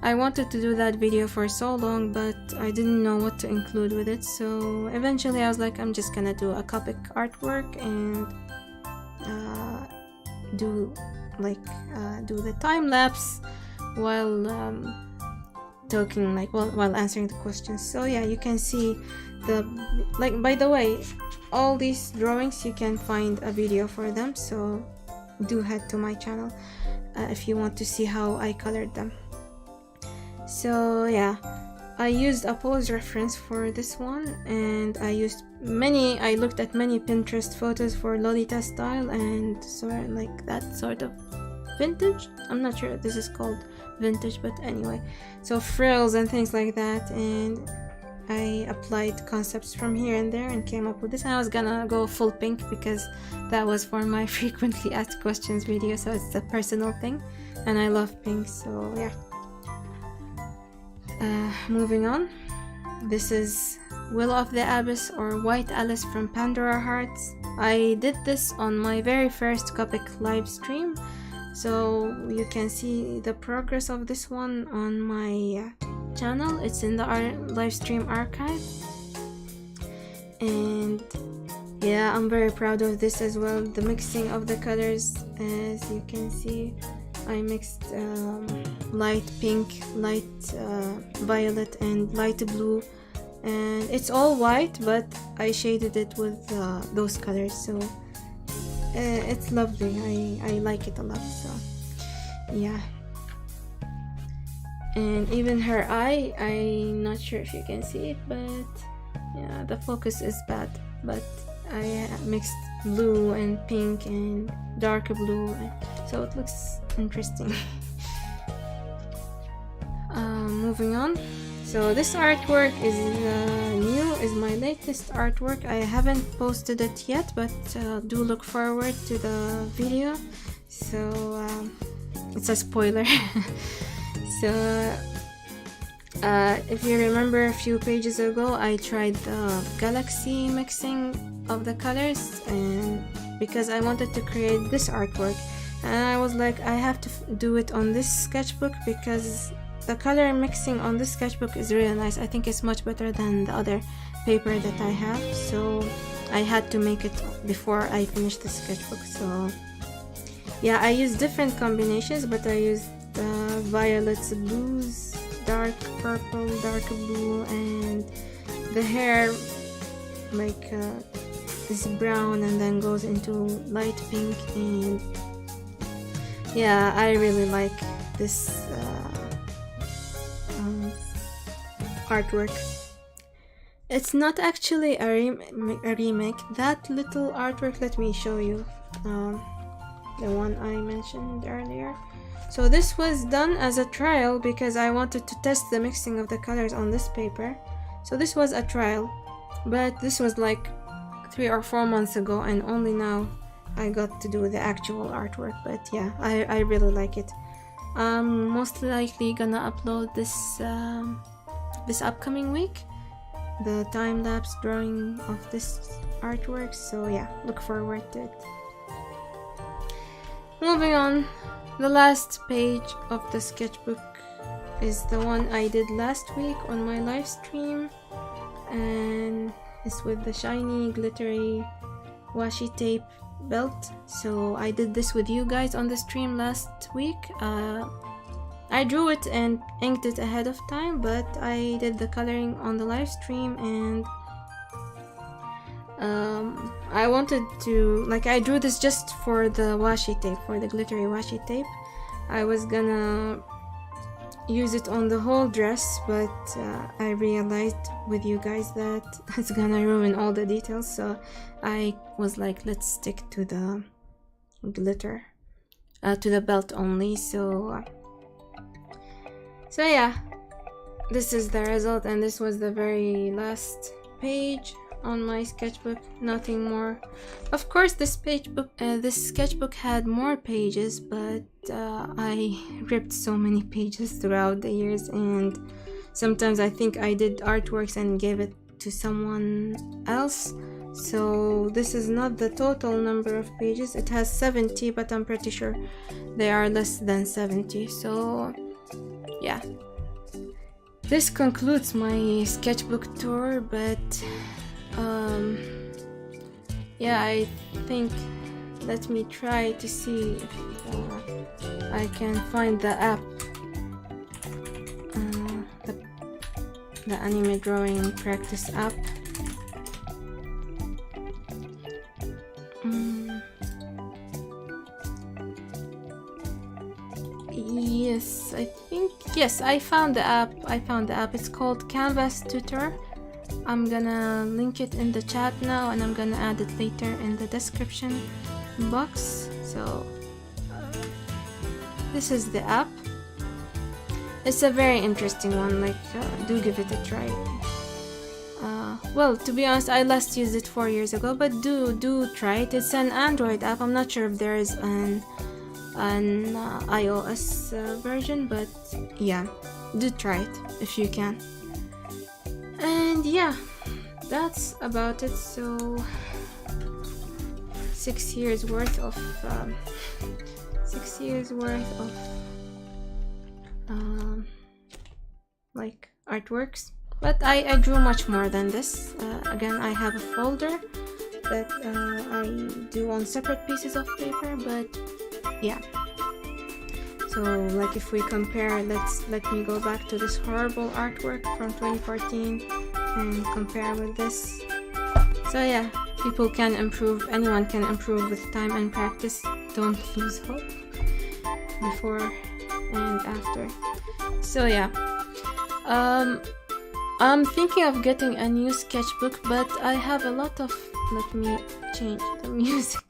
I wanted to do that video for so long, but I didn't know what to include with it, so eventually I was like, I'm just gonna do a Copic artwork and do the time-lapse while talking, like while answering the questions. So yeah, you can see the, like, by the way, all these drawings you can find a video for them, so do head to my channel if you want to see how I colored them. So yeah, I used a pose reference for this one, and I looked at many Pinterest photos for Lolita style and sort of like that sort of vintage. I'm not sure if this is called vintage, but anyway, so frills and things like that, and I applied concepts from here and there and came up with this. And I was gonna go full pink because that was for my frequently asked questions video, so it's a personal thing and I love pink, so yeah. Moving on, this is Will of the Abyss or White Alice from Pandora Hearts. I did this on my very first Copic live stream, so you can see the progress of this one on my channel. It's in the live stream archive, and yeah, I'm very proud of this as well. The mixing of the colors, as you can see, I mixed light pink, light violet and light blue, and it's all white, but I shaded it with those colors, so it's lovely. I like it a lot, so yeah. And even her eye, I'm not sure if you can see it, but yeah, the focus is bad, but I mixed blue and pink and dark blue, so it looks interesting. Moving on, so this artwork is new, is my latest artwork. I haven't posted it yet, but do look forward to the video, so it's a spoiler. So if you remember a few pages ago, I tried the galaxy mixing of the colors, and because I wanted to create this artwork, and I was like, I have to do it on this sketchbook because the color mixing on this sketchbook is really nice. I think it's much better than the other paper that I have, so I had to make it before I finish the sketchbook. So yeah, I used different combinations, but I used violets, blues, dark purple, dark blue, and the hair like is brown and then goes into light pink, and yeah, I really like this artwork. It's not actually a remake. That little artwork, let me show you, the one I mentioned earlier. So this was done as a trial because I wanted to test the mixing of the colors on this paper. So this was a trial, but this was like 3 or 4 months ago, and only now I got to do the actual artwork. But yeah, I really like it. I'm most likely gonna upload this this upcoming week, the time-lapse drawing of this artwork, so yeah, look forward to it. Moving on, the last page of the sketchbook is the one I did last week on my live stream, and it's with the shiny glittery washi tape belt. So I did this with you guys on the stream last week. I drew it and inked it ahead of time, but I did the coloring on the live stream, and I wanted to, like, I drew this just for the washi tape, for the glittery washi tape. I was gonna use it on the whole dress, but I realized with you guys that it's gonna ruin all the details, so I was like, let's stick to the glitter, to the belt only. So yeah, this is the result, and this was the very last page on my sketchbook. Nothing more. Of course, this sketchbook had more pages, but I ripped so many pages throughout the years, and sometimes I think I did artworks and gave it to someone else. So this is not the total number of pages. It has 70, but I'm pretty sure they are less than 70. So yeah, this concludes my sketchbook tour, but yeah, I think, let me try to see if I can find the app, the anime drawing practice app. Yes, I think, yes, I found the app. It's called Canvas Tutor. I'm gonna link it in the chat now, and I'm gonna add it later in the description box. So this is the app. It's a very interesting one, like, do give it a try. Well, to be honest, I last used it 4 years ago, but do try it. It's an Android app. I'm not sure if there is an iOS version, but yeah, do try it if you can. And yeah, that's about it. So 6 years worth of like artworks, but I drew much more than this. Again, I have a folder that I do on separate pieces of paper, but yeah. So like, if we compare, let me go back to this horrible artwork from 2014 and compare with this. So yeah, people can improve, anyone can improve with time and practice. Don't lose hope before and after. So yeah, I'm thinking of getting a new sketchbook, but I have a lot of, let me change the music.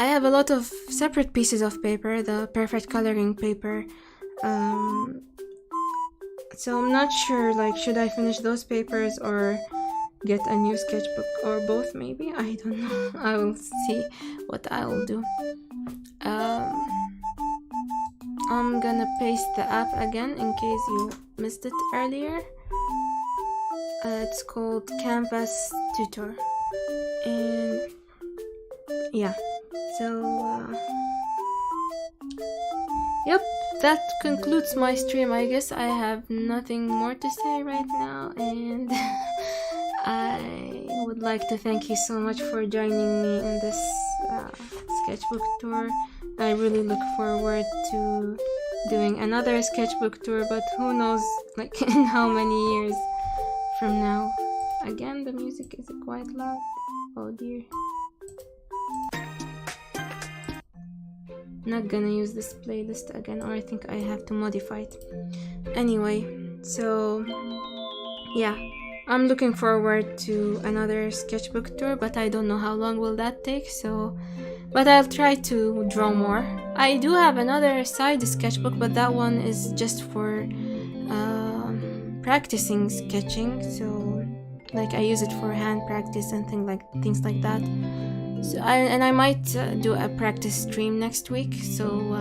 I have a lot of separate pieces of paper, the perfect coloring paper. So I'm not sure, like, should I finish those papers or get a new sketchbook, or both maybe? I don't know. I will see what I will do. I'm gonna paste the app again in case you missed it earlier. It's called Canvas Tutor, and yeah. So yep, that concludes my stream. I guess I have nothing more to say right now, and I would like to thank you so much for joining me in this sketchbook tour. I really look forward to doing another sketchbook tour, but who knows, like, in how many years from now. Again, the music is quite loud. Oh dear. Not gonna use this playlist again, or I think I have to modify it. Anyway, so yeah, I'm looking forward to another sketchbook tour, but I don't know how long will that take. So, but I'll try to draw more. I do have another side sketchbook, but that one is just for practicing sketching. So like, I use it for hand practice and things like that. So I might do a practice stream next week. So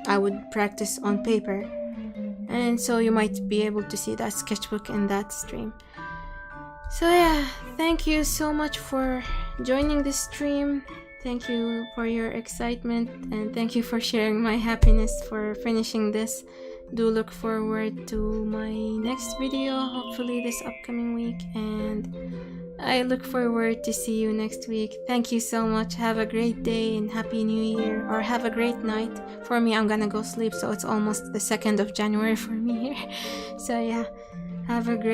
I would practice on paper, and so you might be able to see that sketchbook in that stream. So yeah, thank you so much for joining this stream. Thank you for your excitement, and thank you for sharing my happiness for finishing this. Do look forward to my next video, hopefully this upcoming week, and I look forward to see you next week. Thank you so much. Have a great day and Happy New Year, or have a great night. For me, I'm gonna go sleep, so it's almost the 2nd of January for me here. So yeah, have a great